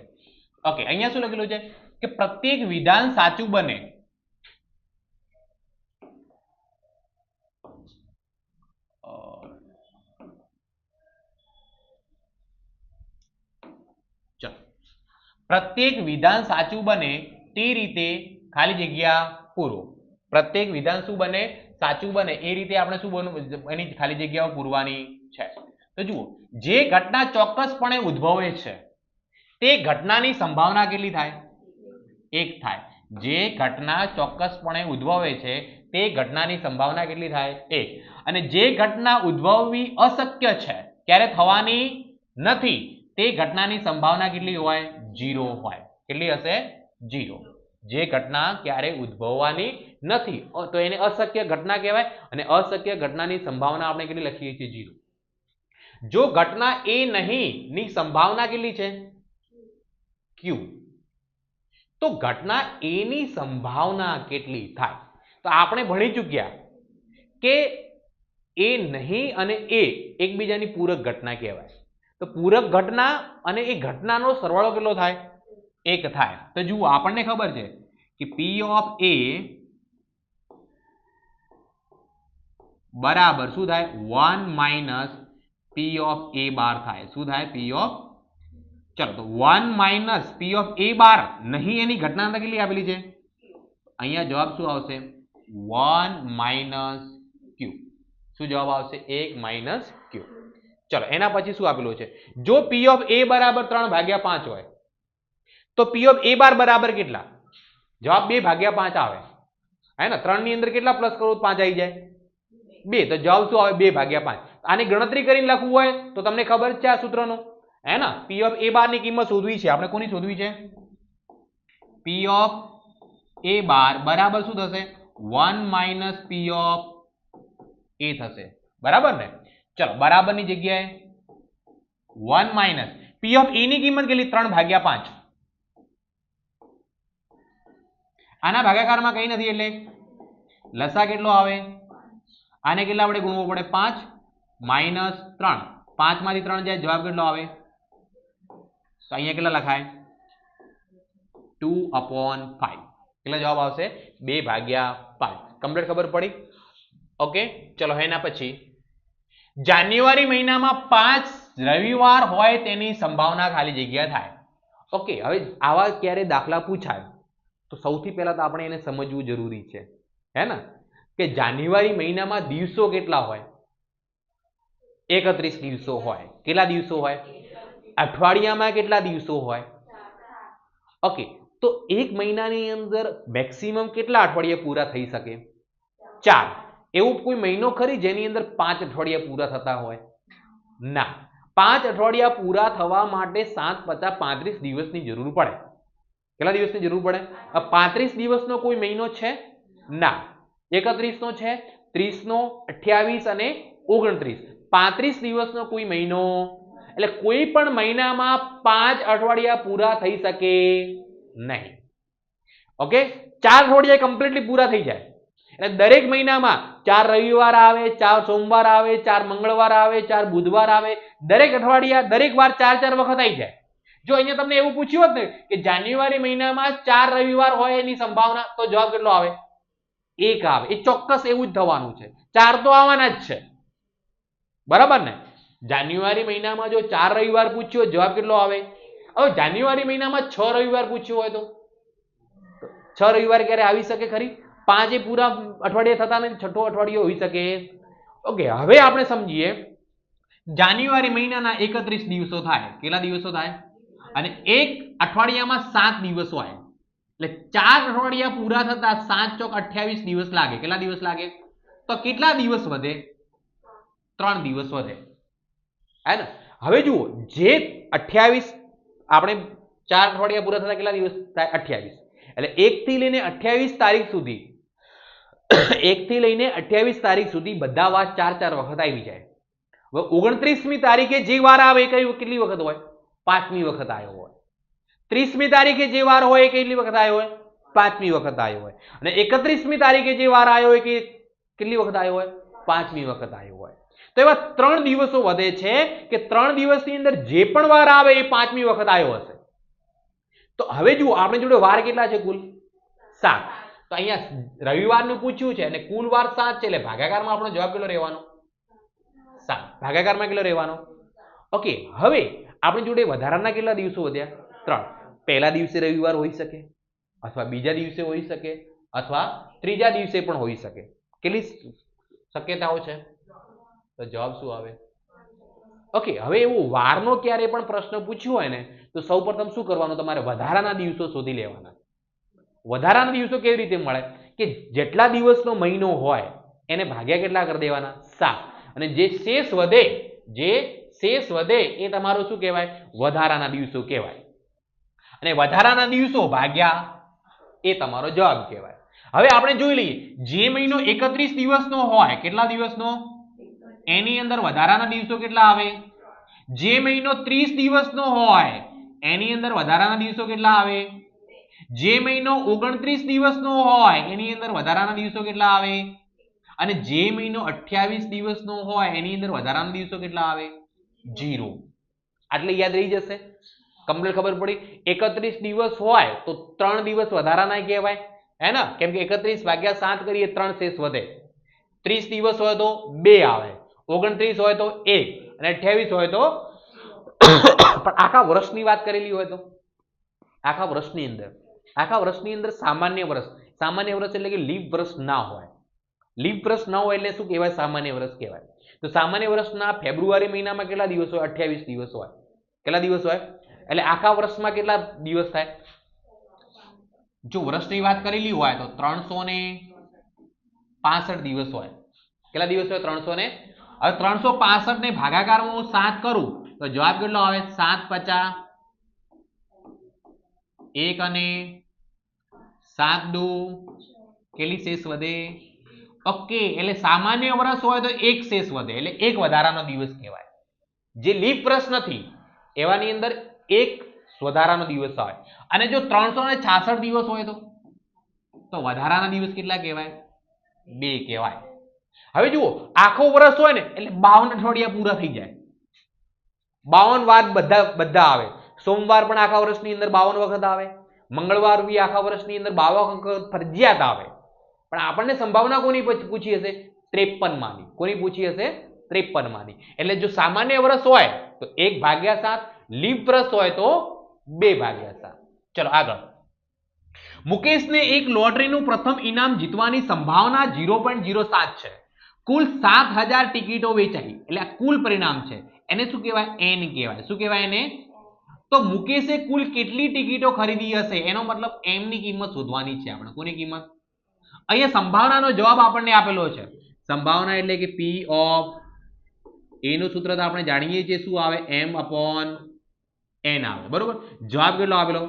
ઓકે અહીંયા શું લખેલું છે કે પ્રત્યેક વિધાન સાચું બને પ્રત્યેક વિધાન સાચું બને તે રીતે ખાલી જગ્યા પૂરો પ્રત્યેક વિધાન શું બને સાચું બને એ રીતે આપણે શું બનવું એની ખાલી જગ્યાઓ પૂરવાની છે તો જુઓ જે ઘટના ચોક્કસપણે ઉદ્ભવે છે તે ઘટનાની સંભાવના કેટલી થાય 1 થાય જે ઘટના ચોક્કસપણે ઉદ્ભવે છે તે ઘટનાની સંભાવના કેટલી થાય 1 અને જે ઘટના ઉદ્ભવવી અશક્ય છે ક્યારે થવાની નથી તે ઘટનાની સંભાવના કેટલી હોય 0 હોય કેટલી હશે 0 જે ઘટના ક્યારે ઉદ્ભવવાની નથી તો એને અશક્ય ઘટના કહેવાય અને અશક્ય ઘટનાની સંભાવના આપણે કેટલી લખીએ છીએ 0 જો ઘટના એ નહીં ની સંભાવના કેટલી છે q તો ઘટના એ ની સંભાવના કેટલી થાય તો આપણે ભણી ચૂક્યા કે એ નહીં અને એ એકબીજાની પૂરક ઘટના કહેવાય તો પૂરક ઘટના અને એ ઘટનાનો સરવાળો કેટલો થાય 1 થાય તો જુઓ આપણને ખબર છે કે p of a બરાબર શું થાય 1 માઇનસ p of a બાર થાય શું થાય p of ચલો તો 1 માઇનસ p of a બાર નહીં એની ઘટના કેટલી આપેલી છે અહીંયા જવાબ શું આવશે 1 માઇનસ q શું જવાબ આવશે 1 માઇનસ q ચલો એના પછી શું આપેલું છે જો p of a બરાબર 3/5 હોય તો p of a બાર બરાબર કેટલા જવાબ 2/5 આવે હે ને 3 ની અંદર કેટલા પ્લસ કરો 5 આવી જાય 2 તો જવાબ શું આવે 2/5 આની ગણતરી કરીને લખવું હોય તો તમને ખબર છે આ સૂત્રનો હે ને p of a બાર ની કિંમત શોધવી છે આપણે કોની શોધવી છે p of a બાર બરાબર શું થશે 1 માઇનસ p of a થશે બરાબર ને ચલો બરાબર ની જગ્યાએ 1 માઇનસ p of a ની કિંમત કેટલી 3/5 આના ભાગાકારમાં કઈ નથી એટલે લસા કેટલો આવે આને કેટલા વડે ગુણવો પડે 5 માઇનસ 3 5 માંથી 3 જાય જવાબ કેટલો આવે તો અહીંયા કેટલા લખાય 2/5 કેટલા જવાબ આવશે 2/5 કમ્પ્લીટ ખબર પડી ઓકે ચલો એના પછી જાન્યુઆરી મહિનામાં 5 રવિવાર હોય તેની સંભાવના ખાલી જગ્યા થાય ઓકે હવે આવા ક્યારે દાખલા પૂછાય તો સૌથી પહેલા તો આપણે એને સમજવું જરૂરી છે હે ને કે જાન્યુઆરી મહિનામાં દિવસો કેટલા હોય 31 દિવસો હોય કેટલા દિવસો હોય અઠવાડિયામાં કેટલા દિવસો હોય ઓકે તો એક મહિનાની અંદર મેક્સિમમ કેટલા અઠવાડિયા પૂરા થઈ શકે 4 એવું કોઈ મહિનો ખરી જેની અંદર 5 અઠવાડિયા પૂરા થતા હોય ના 5 અઠવાડિયા પૂરા થવા માટે 7 + 35 દિવસની જરૂર પડે કેટલા દિવસની જરૂર પડે 35 દિવસનો કોઈ મહિનો છે ના 31 નો છે 30 નો 28 અને 29 35 દિવસનો કોઈ મહિનો એટલે કોઈ પણ મહિનામાં 5 અઠવાડિયા પૂરા થઈ શકે નહીં ઓકે 4 અઠવાડિયા કમ્પ્લીટલી પૂરા થઈ જાય એટલે દરેક મહિનામાં 4 રવિવાર આવે 4 સોમવાર આવે 4 મંગળવાર આવે 4 બુધવાર આવે દરેક અઠવાડિયા દરેક વાર 4 વખત આવી જાય જો અહીંયા તમને એવું પૂછ્યું હોત ને કે જાન્યુઆરી મહિનામાં 4 રવિવાર હોય એની સંભાવના તો જવાબ કેટલો આવે 1 આવે એ ચોક્કસ એવું જ થવાનું છે 4 તો આવવાના જ છે બરાબર ને જાન્યુઆરી મહિનામાં જો 4 રવિવાર પૂછ્યો જવાબ કેટલો આવે હવે જાન્યુઆરી મહિનામાં 6 રવિવાર પૂછ્યો હોય તો 6 રવિવાર ક્યારે આવી શકે ખરી 5 પૂરા અઠવાડિયા થતા નથી છઠ્ઠો અઠવાડિયો હોઈ શકે ઓકે હવે આપણે સમજીએ જાન્યુઆરી મહિનાના 31 દિવસો થાય કેટલા દિવસો થાય અને એક અઠવાડિયામાં 7 દિવસ હોય એટલે 4 અઠવાડિયા પૂરા થતા 7 ચોક 28 દિવસ લાગે કેટલા દિવસ લાગે તો કેટલા દિવસ વધે 3 દિવસ વધે હે ને હવે જુઓ જે 28 આપણે 4 અઠવાડિયા પૂરા થતા કેટલા દિવસ થાય 28 એટલે 1 થી લઈને 28 તારીખ સુધી 1 થી લઈને 28 તારીખ સુધી બધા વાર 4 વખત આવી જાય હવે 29મી તારીખે જે વાર આવે કઈ કેટલી વખત હોય 5મી વખત આવ્યો હોય 30મી તારીખે જે વાર હોય કેટલી વખત આવ્યો હોય 5મી વખત આવ્યો હોય અને 31મી તારીખે જે વાર આવ્યો હોય કે કેટલી વખત આવ્યો હોય 5મી વખત આવ્યો હોય તો એવા 3 દિવસો વધે છે કે 3 દિવસની અંદર જે પણ વાર આવે એ 5મી વખત આવ્યો હશે તો હવે જુઓ આપણે જોડે વાર કેટલા છે કુલ 7 તો અહીંયા રવિવારનું પૂછ્યું છે અને કુલ વાર 7 છે એટલે ભાગાકારમાં આપણો જવાબ કેટલો રહેવાનો 7 ભાગાકારમાં કેટલો રહેવાનો ઓકે હવે આપણી જોડે વધારાના કેટલા દિવસો વધ્યા 3 પહેલા દિવસે રવિવાર હોઈ શકે અથવા બીજા દિવસે હોઈ શકે અથવા ત્રીજા દિવસે પણ હોઈ શકે કેટલી શક્યતાઓ છે તો જવાબ શું આવે ઓકે હવે એવું વારનો ક્યારે પણ પ્રશ્ન પૂછ્યો હોય ને તો સૌપ્રથમ શું કરવાનું તમારે વધારાના દિવસો શોધી લેવાના વધારાના દિવસો કેવી રીતે મળે કે જેટલા દિવસનો મહિનો હોય એને ભાગ્યા કેટલા કરી દેવાના 7 અને જે શેષ વધે એ તમારું શું કહેવાય વધારાના દિવસો કહેવાય અને વધારાના દિવસો ભાગ્યા એ તમારો જવાબ કહેવાય હવે આપણે જોઈ લઈએ જે મહિનો 31 દિવસનો હોય કેટલા દિવસનો એની અંદર વધારાના દિવસો કેટલા આવે જે મહિનો 30 દિવસનો હોય એની અંદર વધારાના દિવસો કેટલા આવે જે મહિનો 29 દિવસનો હોય એની અંદર વધારાના દિવસો કેટલા આવે અને જે મહિનો 28 દિવસનો હોય એની અંદર વધારાના દિવસો કેટલા આવે 0 આટલે યાદ રહી જશે કમ્પ્લીટ ખબર પડી 31 દિવસ હોય તો 3 દિવસ વધારાના કહેવાય હે ને કેમ કે 31 ભાગ્યા 7 કરીએ 3 શેષ વધે 30 દિવસ હોય તો 2 આવે 29 હોય તો 1 અને 28 હોય તો પણ આખા વર્ષની વાત કરેલી હોય તો આખા વર્ષની અંદર સામાન્ય વર્ષ એટલે કે લીપ વર્ષ ના હોય લીપ વર્ષ ના હોય એટલે શું કહેવાય સામાન્ય વર્ષ કહેવાય તો સામાન્ય વર્ષના ફેબ્રુઆરી મહિનામાં કેટલા દિવસ હોય 28 દિવસ હોય કેટલા દિવસ હોય એટલે આખા વર્ષમાં કેટલા દિવસ થાય જો વર્ષની વાત કરેલી હોય તો 365 દિવસ હોય કેટલા દિવસ હોય 300 ને હવે 365 ને ભાગાકારમાં હું 7 કરું તો જવાબ કેટલો આવે 7 50 1 અને 7 2 કેટલી શેષ વધે ઓકે એટલે સામાન્ય વર્ષ હોય તો 1 શેષ વધે એટલે એક વધારાનો દિવસ કહેવાય જે લીપ વર્ષ નથી એવાની અંદર એક વધારાનો દિવસ આવે અને જો 366 દિવસ હોય તો વધારાના દિવસ કેટલા કહેવાય 2 કહેવાય હવે જુઓ આખો વર્ષ હોય ને એટલે 52 અઠવાડિયા પૂરા થઈ જાય 52 વાર બધા આવે સોમવાર પણ આખા વર્ષની અંદર 52 વખત આવે મંગળવાર બી આખા વર્ષની અંદર 52 વખત ફરજિયાત આવે પણ આપણને સંભાવના કોની પૂછી હશે 53 માંની કોની પૂછી હશે 53 માંની એટલે જો સામાન્ય વર્ષ હોય તો 1/7 લીપ વર્ષ હોય તો 2/7 ચલો આગળ મુકેશને એક લોટરીનું પ્રથમ ઇનામ જીતવાની સંભાવના 0.07 છે કુલ 7000 ટિકિટો વેચાઈ એટલે આ કુલ પરિણામ છે એને શું કહેવાય એન કહેવાય શું કહેવાય એને તો મુકેશે કુલ કેટલી ટિકિટો ખરીદી હશે એનો મતલબ એમ ની કિંમત શોધવાની છે આપણે કોની કિંમત અહીંયા સંભાવનાનો જવાબ આપણને આપેલો છે સંભાવના એટલે કે P ઓફ A નું સૂત્ર તો આપણે જાણીએ છીએ શું આવે M/n આવે બરોબર જવાબ કેટલો આપેલો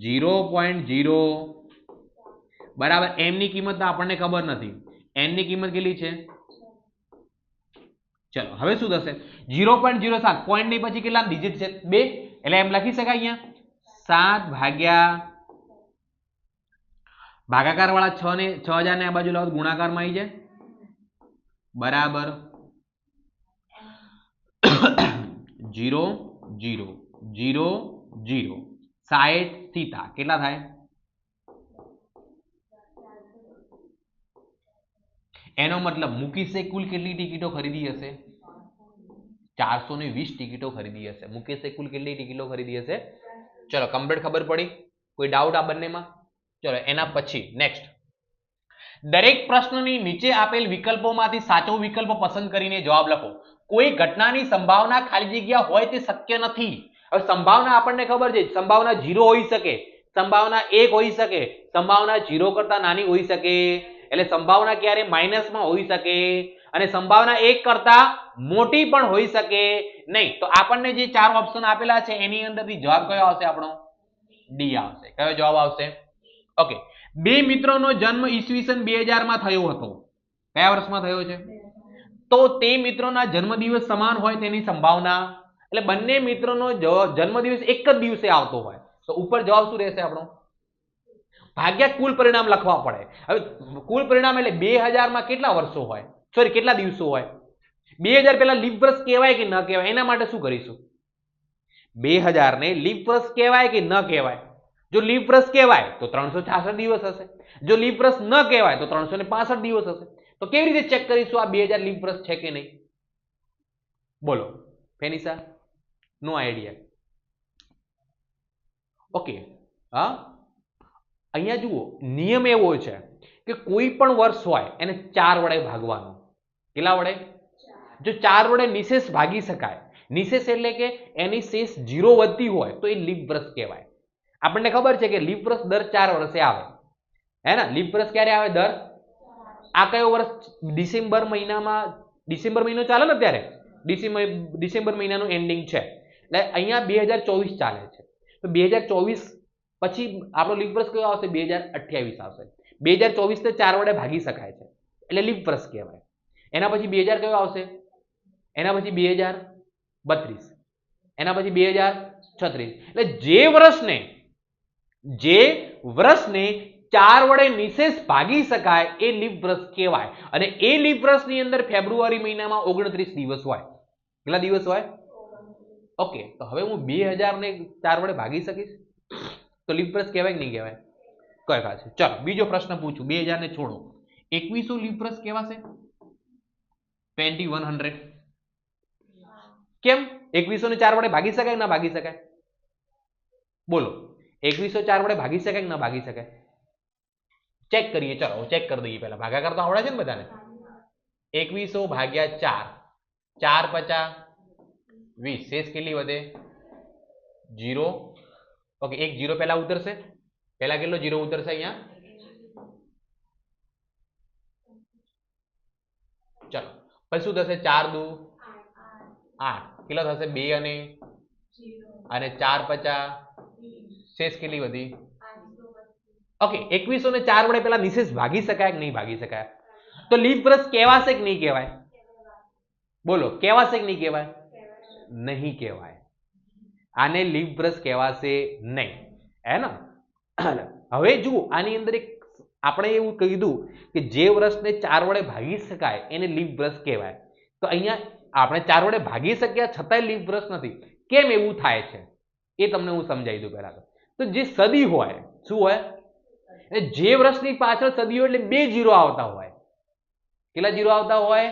0.0 બરાબર m ની કિંમત તો આપણને ખબર નથી n ની કિંમત કેટલી છે ચલો હવે શું થશે 0.07 પોઈન્ટ ની પછી કેટલા ડિજિટ છે 2 એટલે એમ લખી શકાય અહીંયા 7 ભાગ્યા ભાગાકાર વાળા 6 ને 6000 ને આ બાજુ લાવો ગુણાકારમાં આવી જાય બરાબર 0 0 0 0 60 થીટા કેટલા થાય એનો મતલબ મુકેશે કુલ કેટલી ટિકિટો ખરીદી હશે 420 ટિકિટો ખરીદી હશે મુકેશે કુલ કેટલી ટિકિટો ખરીદી હશે ચલો કમ્પ્લીટ ખબર પડી કોઈ ડાઉટ આ બંનેમાં ચલો એના પછી નેક્સ્ટ દરેક પ્રશ્નની નીચે આપેલ વિકલ્પોમાંથી સાચો વિકલ્પ પસંદ કરીને જવાબ લખો કોઈ ઘટનાની સંભાવના ખાલી જગ્યા હોય તે શક્ય નથી હવે સંભાવના આપણને ખબર છે સંભાવના 0 હોઈ શકે સંભાવના 1 હોઈ શકે સંભાવના 0 કરતા નાની હોઈ શકે એટલે સંભાવના ક્યારે માઈનસમાં હોઈ શકે અને સંભાવના 1 કરતા મોટી પણ હોઈ શકે નહીં તો આપણને જે 4 ઓપ્શન આપેલા છે એની અંદરથી જવાબ કયો આવશે આપણો ડી આવશે કયો જવાબ આવશે ઓકે બે મિત્રોનો જન્મ ઈસવીસન 2000 માં થયો હતો કયા વર્ષમાં થયો છે તો તે મિત્રોના જન્મદિવસ સમાન હોય તેની સંભાવના એટલે બંને મિત્રોનો જન્મદિવસ એક જ દિવસે આવતો હોય તો ઉપર જવાબ શું રહેશે આપણો ભાગ્યા કુલ પરિણામ લખવા પડે. હવે કુલ પરિણામ એટલે 2000 માં કેટલા વર્ષો હોય, સોરી કેટલા દિવસો હોય? 2000 પેલા લીપ વર્ષ કહેવાય કે ન કહેવાય? એના માટે શું કરીશું? 2000 ને લીપ વર્ષ કહેવાય કે ન કહેવાય? જો લીપ વર્ષ કહેવાય તો 366 દિવસ હશે, જો લીપ વર્ષ ન કહેવાય તો 365 દિવસ હશે. તો કેવી રીતે ચેક કરીશું આ 2000 લીપ વર્ષ છે કે નહીં? બોલો ફેનિસા, નો આઈડિયા. ઓકે, હા, અહીંયા જુઓ નિયમ એવો છે કે કોઈ પણ વર્ષ હોય એને 4 વડે ભાગવાનું. કેટલા વડે? જો 4 વડે નિશેષ ભાગી શકાય, નિશેષ એટલે કે એની શેષ 0 વધતી હોય તો એ લીપ વર્ષ કહેવાય. આપણને ખબર છે કે લીપ વર્ષ દર 4 વર્ષે આવે, હે ને? લીપ વર્ષ ક્યારે આવે? દર. આ કયો વર્ષ? ડિસેમ્બર મહિનામાં, ડિસેમ્બર મહિનો ચાલે ને અત્યારે, ડિસેમ્બર મહિનાનું એન્ડિંગ છે એટલે અહીંયા 2024 ચાલે છે. તો 2024 પછી આપણો લીપ વર્ષ કયો આવશે? 2028 આવશે. 2024 ને 4 વડે ભાગી શકાય છે એટલે લીપ વર્ષ કહેવાય. એના પછી 2000 કયો આવશે? એના પછી 2032, એના પછી 2036. એટલે જે વર્ષને 4 વડે નિશેષ ભાગી શકાય એ લીપ વર્ષ કહેવાય. અને એ લીપ વર્ષની અંદર ફેબ્રુઆરી મહિનામાં 29 દિવસ હોય. કેટલા દિવસ હોય? ઓકે, તો હવે હું 2000 ને 4 વડે ભાગી શકીશ તો લીપ વર્ષ કહેવાય કે નહીં કહેવાય? કહેવાય છે. ચલો બીજો પ્રશ્ન પૂછું. 2000 ને છોડો, 2100 લીપ વર્ષ કહેવાશે? 2100. કેમ? 2100 ને 4 વડે ભાગી શકાય કે ના ભાગી શકાય? બોલો, 2100 4 વડે ભાગી શકાય કે ના ભાગી શકાય? ચેક કરીએ. ચલો ચેક કરી દઈએ. પહેલા ભાગાકાર તો આવડે છે ને બધાને? 2100 ભાગ્યા 4, 4 50 20, શેષ કેટલી વધે? 0. ઓકે, એક 0 પહેલા ઉતરશે. પહેલા કેટલો 0 ઉતરશે અહીંયા? ચલો પછી શું થશે? 4 દુ 8, કેટલા થશે? 2 અને 4 50, શેષ કેટલી વધી? ઓકે, 2100 ને 4 વડે પેલા નિશેષ ભાગી શકાય કે નહીં ભાગી શકાય? તો લીપ વર્ષ કહેવાશે કે નહીં કહેવાય? બોલો, કહેવાશે કે નહીં કહેવાય? નહીં કહેવાય. આને લીપ વર્ષ કહેવાશે નહીં, હે ને? હવે જુઓ, આની અંદર એક આપણે એવું કીધું કે જે વર્ષને 4 વડે ભાગી શકાય એને લીપ વર્ષ કહેવાય. તો અહીંયા આપણે 4 વડે ભાગી શક્યા છતાંય લીપ વર્ષ નથી. કેમ એવું થાય છે એ તમને હું સમજાવી દઉં પહેલા. તો જે સદી હોય, શું હોય? જે વર્ષની પાછળ સદી હોય એટલે 2 0 આવતા હોય. કેટલા 0 આવતા હોય?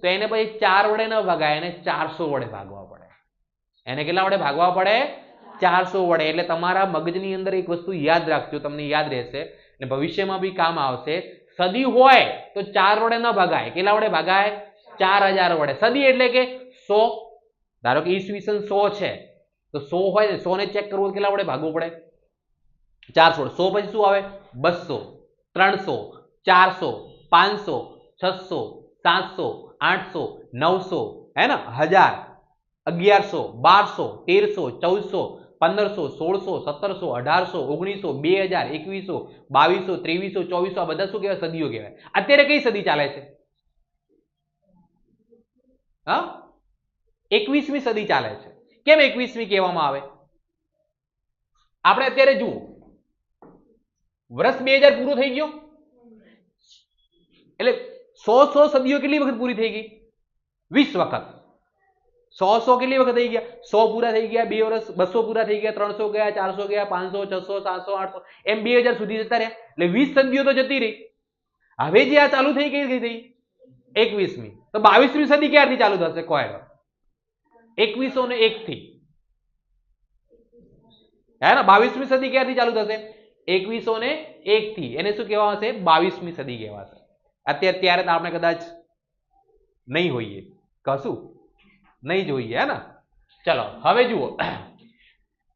તો એને પછી 4 વડે ન ભાગાય, એને 400 વડે ભાગવા પડે. એને કેટલા વડે ભાગવા પડે? 400 વડે. એટલે તમારા મગજની અંદર એક વસ્તુ યાદ રાખજો, તમને યાદ રહેશે અને ભવિષ્યમાં બી કામ આવશે. સદી હોય તો 4 વડે ન ભાગાય. કેટલા વડે ભાગાય? 4000 વડે. સદી એટલે કે 100. ધારો કે ઈસવીસન 100 છે તો 100 હોય ને, 100 ને ચેક કરવું કેટલા વડે ભાગવું પડે? 400. 100 પછી શું આવે? 200, 300, 400, 500, 600, 700, 800, 900, है ना? 1000, 1100, 1200, 1300, 1400, 1500, 1600, 1700, 1800, 2000, 2100, 2200, 2300, 2400 આ બધા શું કહેવાય? સદીઓ કહેવાય. અત્યારે કઈ સદી ચાલે છે? હા, 21મી સદી ચાલે છે. કેમ 21મી કહેવામાં આવે? આપણે અત્યારે જુઓ, વર્ષ 2000 પૂરું થઈ ગયો એટલે 100 સદીઓ કેટલી વખત પૂરી થઈ ગઈ? 20 વખત. 100 કેટલી વખત થઈ ગયા? 100 પૂરા થઈ ગયા, 2 વર્ષ 200 પૂરા થઈ ગયા, 300 ગયા, 400 ગયા, 500, 600, 700, 800 એમ 2000 સુધી જતા રહ્યા. એટલે 20 સદીઓ તો જતી રહી. હવે જે આ ચાલુ થઈ ગઈ થઈ 21મી. તો 22મી સદી ક્યારથી ચાલુ થશે? કોઈ 2101 થી, હે ને? 22મી સદી ક્યારથી ચાલુ થશે? 2101 થી. એને શું કહેવાશે? 22મી સદી કહેવાશે. ત્યારે આપણે કદાચ નહીં હોઈએ, કશું નહીં જોઈએ, હે ને? ચલો હવે જુઓ,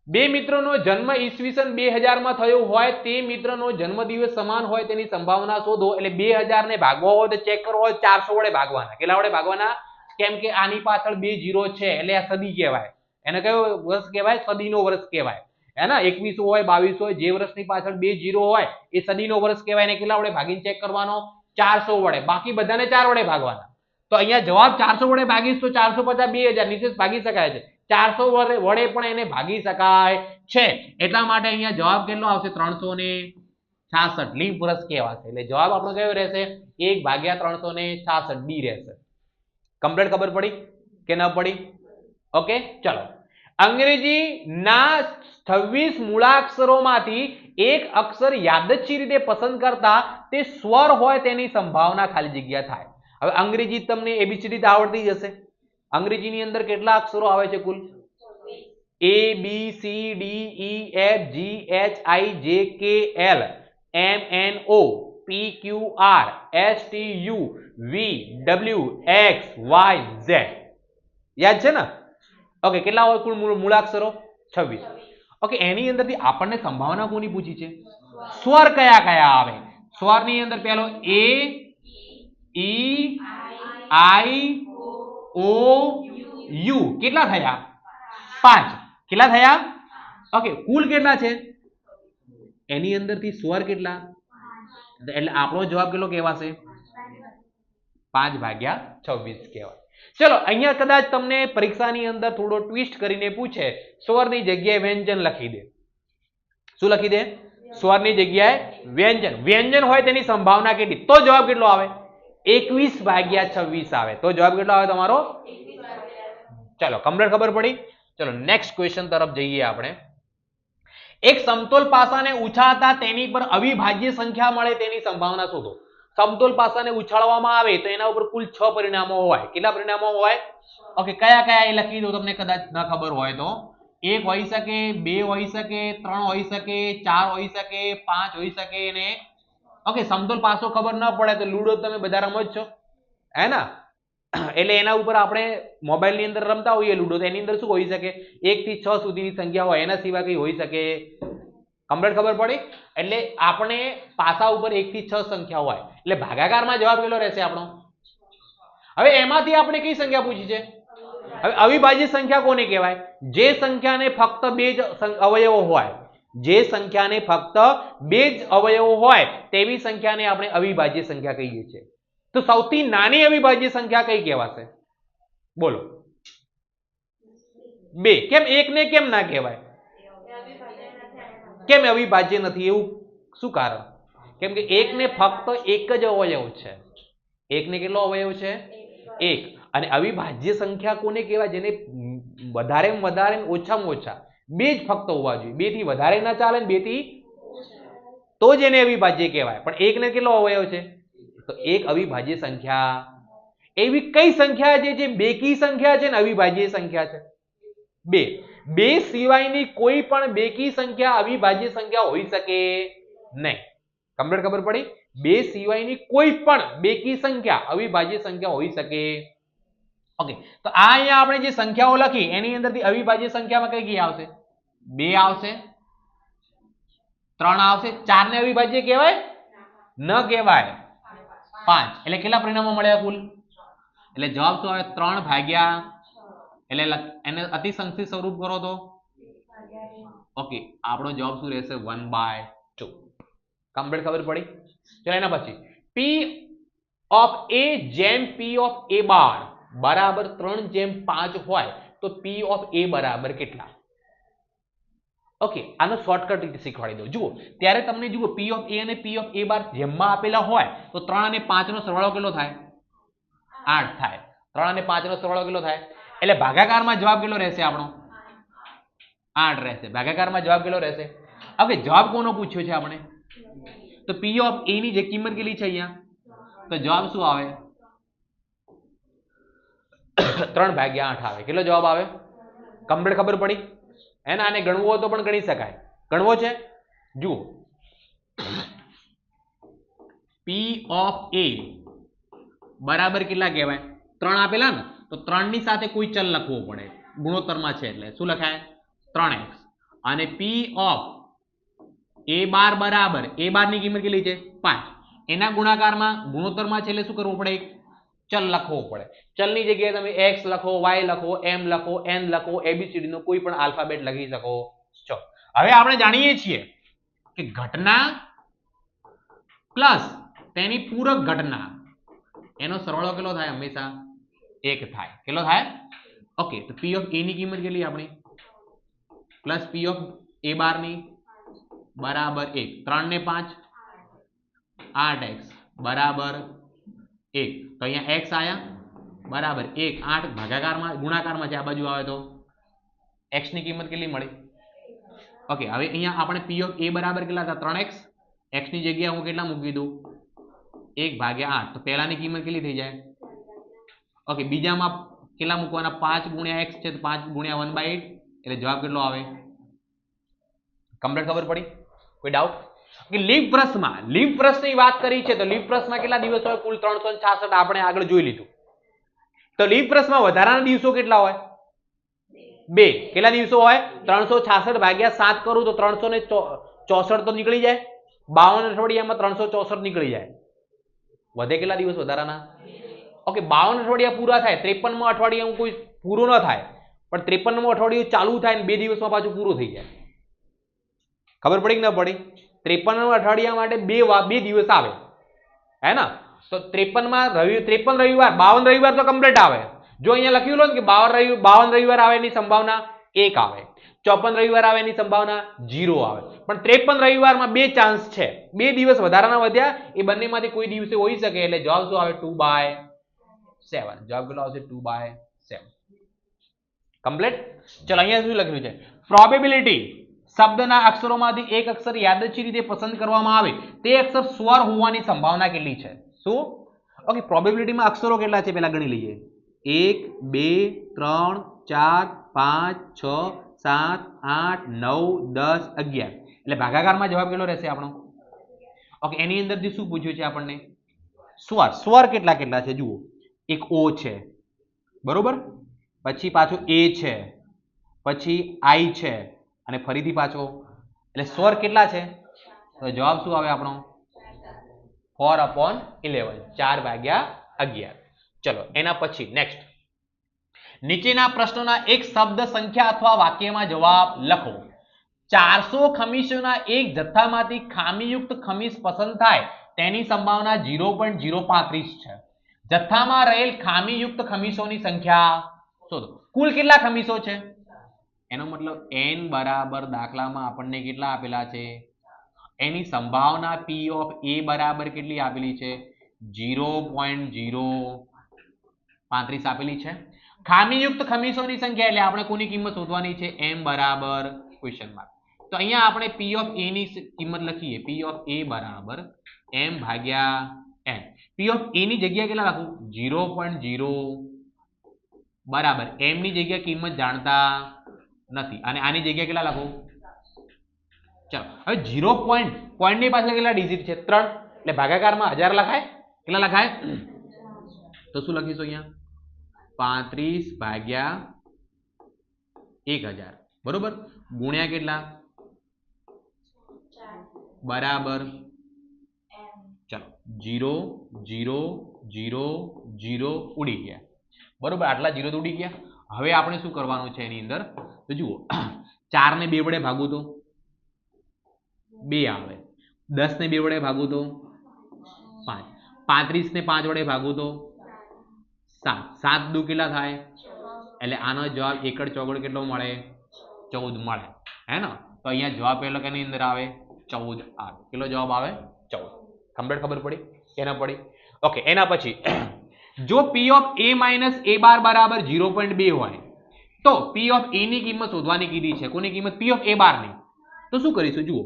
બે મિત્રોનો જન્મ ઈસવીસન 2000 માં થયો હોય, તે મિત્રનો જન્મદિવસ સમાન હોય તેની સંભાવના શોધો. એટલે 2000 ને ભાગવા હોય તો ચેક કરવો હોય 400 વડે ભાગવાના. કેટલા વડે ભાગવાના? કેમ કે આની પાછળ 2 0 છે એટલે આ સદી કહેવાય. એને કયો વર્ષ કહેવાય? સદીનો વર્ષ કહેવાય, હે ને? 2100 હોય, 2200 હોય, જે વર્ષની પાછળ 2 0 હોય એ સદીનો વર્ષ કહેવાય. એને કેટલા વડે ભાગીને ચેક કરવાનો? 400 વડે. બાકી બધાને 4 વડે ભાગવાના. તો અહીંયા જવાબ 400 વડે ભાગીશ તો 450 2000 નિશેષ ભાગી શકાય છે. 400 વડે પણ એને ભાગી શકાય છે. એટલા માટે અહીંયા જવાબ કેટલો આવશે? 350. 66 લિંક વર્ષ કહેવાશે. એટલે જવાબ આપણો કયો રહેશે? 1/366 ડી રહેશે. કમ્પ્લીટ ખબર પડી કે ન પડી? ઓકે, ચલો. અંગ્રેજી ના 26 મૂળાક્ષરોમાંથી એક અક્ષર યાદચ્છિક રીતે પસંદ કરતા તે સ્વર હોય તેની સંભાવના ખાલી જગ્યા થાય. હવે અંગ્રેજી તમને એબીસીડી આવડતી જ હશે. અંગ્રેજીની અંદર કેટલા અક્ષરો આવે છે કુલ? A B C D E F G H I J K L M N O P Q R S T U V W X Y Z. યાદ છે ને? ઓકે, કેટલા હોય કુલ મૂળાક્ષરો? 26. ઓકે, એની અંદરથી આપણને સંભાવના કોની પૂછી છે? સ્વર કયા કયા આવે? સ્વરની અંદર પહેલો A E I O U. કેટલા થયા? 5. કેટલા થયા? ઓકે, કુલ કેટલા છે? એની અંદરથી સ્વર કેટલા? એટલે આપણો જવાબ કેટલો કહેવાશે? 5/26 કહેવાય. ચલો, અહીંયા કદાચ તમને પરીક્ષાની અંદર થોડો ટ્વિસ્ટ કરીને પૂછે, સ્વરની જગ્યાએ વ્યંજન લખી દે. શું લખી દે? સ્વરની જગ્યાએ વ્યંજન. વ્યંજન હોય તેની સંભાવના કેટલી? તો જવાબ કેટલો આવે? 21/26 આવે. તો જવાબ કેટલો આવે તમારો? ચલો, કમ્પ્લીટ ખબર પડી? ચલો, નેક્સ્ટ ક્વેશ્ચન તરફ જઈએ આપણે. એક સમતોલ પાસાને ઉછાળતા તેની પર અવિભાજ્ય સંખ્યા મળે તેની સંભાવના શોધો. સમતોલ પાસાને ઉછાળવામાં આવે તો એના ઉપર કુલ 6 પરિણામો હોય. કેટલા પરિણામો હોય? ઓકે, કયા કયા એ લખી દો તમને કદાચ ન ખબર હોય તો. 1 હોઈ શકે, 2 હોઈ શકે, 3 હોઈ શકે, 4 હોઈ શકે, 5 હોઈ શકે અને ઓકે, સમતોલ પાસો ખબર ન પડે તો લૂડો તમે બધા રમો જ છો, હે ને? એટલે એના ઉપર આપણે મોબાઈલની અંદર રમતા હોઈએ લૂડો, તો એની અંદર શું હોઈ શકે? 1 થી 6 સુધીની સંખ્યા હોય, એના સિવાય કઈ હોઈ શકે? કમ્પ્લીટ ખબર પડી? એટલે આપણે પાસા ઉપર 1 થી 6 સંખ્યા હોય એટલે ભાગાકારમાં જવાબ કેટલો રહેશે આપણો? હવે એમાંથી આપણે કઈ સંખ્યા પૂછી છે? હવે અવિભાજ્ય સંખ્યા કોને કહેવાય? જે સંખ્યાને ફક્ત બે જ અવયવો હોય, જે સંખ્યાને ફક્ત બે જ અવયવો હોય તેવી સંખ્યાને આપણે અવિભાજ્ય સંખ્યા કહીએ છીએ. તો સૌથી નાની અવિભાજ્ય સંખ્યા કઈ કહેવાશે? બોલો. 2. કેમ 1 ને કેમ ના કહેવાય? કેમ અવિભાજ્ય નથી? એવું શું કારણ? કેમ કે 1 ને ફક્ત એક જ અવયવ છે. 1 ને કેટલો અવયવ છે? 1. અને અવિભાજ્ય સંખ્યા કોને કહેવાય? જેને વધારેમાં વધારે ઓછામાં ઓછા બે જ ફક્ત હોવા જોઈએ. 2 થી વધારે ના ચાલે ને 2 થી તો જ એને અવિભાજ્ય કહેવાય. પણ 1 ને કેટલો અવયવ છે? તો 1 અવિભાજ્ય સંખ્યા. એવી કઈ સંખ્યા છે જે બેકી સંખ્યા છે ને અવિભાજ્ય સંખ્યા છે? 2. 2 સિવાયની કોઈ પણ બેકી સંખ્યા અવિભાજ્ય સંખ્યા હોઈ શકે નહીં. કમ્પ્લીટ ખબર પડી? 2 સિવાયની કોઈ પણ બેકી સંખ્યા અવિભાજ્ય સંખ્યા હોઈ શકે. ઓકે, તો આ અહીંયા આપણે જે સંખ્યાઓ લખી એની અંદરથી અવિભાજ્ય સંખ્યામાં કઈ કઈ આવશે? 2 આવશે, 3 આવશે. 4 ને અવિભાજ્ય કહેવાય? ન કહેવાય. 5. એટલે કેટલા પરિણામો મળ્યા કુલ? એટલે જવાબ શું આવે? 3 ભાગ્યા, એટલે એને અતિ સંક્ષિપ્ત સ્વરૂપ કરો તો ઓકે, આપણો જવાબ શું રહેશે? 1/2. કમ્પ્લીટ ખબર પડી? ચલો, એના પછી P of A જેમ P of A બાર બરાબર 3/5 હોય તો P of A બરાબર કેટલા? ઓકે, આનો શોર્ટકટ રીતે શીખવાડી દઉં. જુઓ, ત્યારે તમને જુઓ P of A અને P of A બાર જેમમાં આપેલા હોય તો 3 અને 5 નો સરવાળો કેટલો થાય? 8 થાય. 3 અને 5 નો સરવાળો કેટલો થાય? એટલે ભાગાકારમાં જવાબ કેટલો રહેશે આપણો? 8 રહેશે. ભાગાકારમાં જવાબ કેટલો રહેશે? હવે જવાબ કોનો પૂછ્યો છે આપણે? તો P of A ની જે કિંમત કેટલી છે અહીંયા? તો જવાબ શું આવે? 3/8 આવે. કેટલો જવાબ આવે? કમ્પ્લીટ ખબર પડી? એને આને ગણવો હોય તો પણ ગણી શકાય. ગણવો છે? જુઓ, P of A બરાબર કેટલા કહેવાય? 3 આપેલા ને, તો 3 ની સાથે કોઈ ચલ લખવો પડે. ગુણોત્તરમાં છે એટલે શું લખાય? 3x. અને P of A બાર બરાબર A બાર ની કિંમત કેટલી છે? 5. એના ગુણાકારમાં ગુણોત્તરમાં છે એટલે શું કરવું પડે? ચલ લખવો પડે. ચલની જગ્યાએ તમે x લખો, y લખો, m લખો, n લખો, abcd નો કોઈ પણ આલ્ફાબેટ લખી શકો છો. હવે આપણે જાણીએ છીએ કે ઘટના પ્લસ તેની પૂરક ઘટના એનો સરવાળો કેટલો થાય? હંમેશા 1 થાય. કેટલો થાય? ઓકે, તો P of A ની કિંમત કેટલી આપણી? પ્લસ P of A બાર ની બરાબર 1. 3 ને 5 8x બરાબર 1, તો અહીંયા x આયા બરાબર 1, 8 ભાગાકારમાં ગુણાકારમાં છે, આ બાજુ આવે તો x ની કિંમત કેટલી મળી? ઓકે, હવે અહીંયા આપણે p ઓફ a બરાબર કેટલા હતા? 3x. x ની જગ્યાએ હું કેટલા મૂકી દઉં? 1/8. તો પહેલાની કિંમત કેટલી થઈ જાય? ઓકે, બીજામાં કેટલા મૂકવાના? 5 ગુણ્યા x છે તો 5 ગુણ્યા 1/8, એટલે જવાબ કેટલો આવે? કમ્પ્લીટ ખબર પડી? કોઈ ડાઉટ? કે લીપ વર્ષની વાત કરી છે તો લીપ વર્ષમાં કેટલા દિવસ હોય? કુલ 366 આપણે આગળ જોઈ લીધું. તો લીપ વર્ષમાં વધારાના દિવસો કેટલા હોય? 2. કેટલા દિવસો હોય? 366 ભાગ્યા 7 કરું તો 364 તો નીકળી જાય. 52 અઠવાડિયામાં 364 નીકળી જાય. વધે કેટલા દિવસ વધારાના? ઓકે, 52 અઠવાડિયા પૂરા થાય, 53માં અઠવાડિયું કોઈ પૂરો ન થાય, પણ 53માં અઠવાડિયું ચાલુ થાય ને 2 દિવસમાં પાછું પૂરું થઈ જાય. ખબર પડી કે ન પડી? 53 અઠવાડિયા માટે 2 દિવસ આવે, હે ને? તો 53 રવિવાર, 52 રવિવાર તો કમ્પ્લીટ આવે. જો અહીંયા લખ્યું લો ને કે 52 રવિવાર આવે એની સંભાવના 1 આવે, 54 રવિવાર આવે એની સંભાવના 0 આવે, પણ 53 રવિવારમાં 2 ચાન્સ છે, 2 દિવસ વધારાના વધ્યા, એ બંનેમાંથી કોઈ દિવસે હોઈ શકે, એટલે જવાબ શું આવે? 2/7. જવાબ કેટલો આવશે? 2/7. કમ્પ્લીટ. ચલો, અહીંયા શું લખ્યું છે? પ્રોબેબિલિટી શબ્દના અક્ષરોમાંથી એક અક્ષર યાદચ્છિક રીતે પસંદ કરવામાં આવે તે અક્ષર સ્વર હોવાની સંભાવના કેટલી છે? શું? ઓકે, પ્રોબેબિલિટીમાં અક્ષરો કેટલા છે પહેલા ગણી લઈએ. 1 2 3 4 5 6 7 8 9 10 11, એટલે ભાગાકારમાં જવાબ કેટલો રહેશે આપણો? ઓકે, એની અંદરથી શું પૂછ્યું છે આપણને? સ્વર કેટલા કેટલા છે જુઓ. એક ઓ છે, બરોબર, પછી પાછો એ છે, પછી આઈ છે, અને ફરીથી પાછો, એટલે સ્વર કેટલા છે? તો જવાબ શું આવે આપણો? 4/11, 4/11. ચલો, એના પછી નેક્સ્ટ, નીચેના પ્રશ્નોના એક શબ્દ, સંખ્યા અથવા વાક્યમાં જવાબ લખો. 400 ખમીસોના એક જથ્થામાંથી ખામીયુક્ત ખમીસ પસંદ થાય તેની સંભાવના 0.035 છે. જથ્થામાં રહેલ ખામીયુક્ત ખમીસોની સંખ્યા શોધો. કુલ કેટલા ખમીસો છે? એનો મતલબ n બરાબર દાખલામાં આપણને કેટલા આપેલા છે? એની સંભાવના p ઓફ a બરાબર કેટલી આપેલી છે? 0.035 આપેલી છે. ખામીયુક્ત ખમીસોની સંખ્યા એટલે આપણે કોની કિંમત શોધવાની છે? m બરાબર ક્વેશ્ચન માર્ક. તો અહીંયા આપણે p ઓફ a ની કિંમત લખીએ. p ઓફ a બરાબર m ભાગ્યા n. p ઓફ a ની જગ્યાએ કેટલા લખું? 0.0 બરાબર m ની જગ્યાએ કિંમત જાણતા નથી, અને આની જગ્યાએ કેટલા લખો? ચાલો, હવે 0 પોઈન્ટ ની પાછળ કેટલા ડિજિટ છે? 3, એટલે ભાગાકારમાં 1000 લખાય. કેટલા લખાય? તો શું લખીશું અહીંયા? 35/1000, બરોબર, ગુણ્યા કેટલા? બરાબર, ચાલો, 0 0 0 0 ઉડી ગયા, બરોબર, આટલા 0 તો ઉડી ગયા. હવે આપણે શું કરવાનું છે એની અંદર? તો જુઓ, 4 ને 2 વડે ભાગું તો 2 આવે, 10 ને 2 વડે ભાગું તો 5, 35 ને 5 વડે ભાગું તો 7, 7 દુ કેટલા થાય? એટલે આનો જવાબ એકડ ચોગડ કેટલો મળે? 14 મળે, હે ને? તો અહીંયા જવાબ પહેલો કેની અંદર આવે? 14 આવે. કેટલો જવાબ આવે? 14. કમ્પ્લીટ ખબર પડી? એના પડી. ઓકે, એના પછી જો p of a minus a બાર બરાબર 0.2 હોય તો p ઓફ a ની કિંમત શોધવાની કીધી છે. કોની કિંમત? p ઓફ a બાર ની. તો શું કરીશું? જુઓ,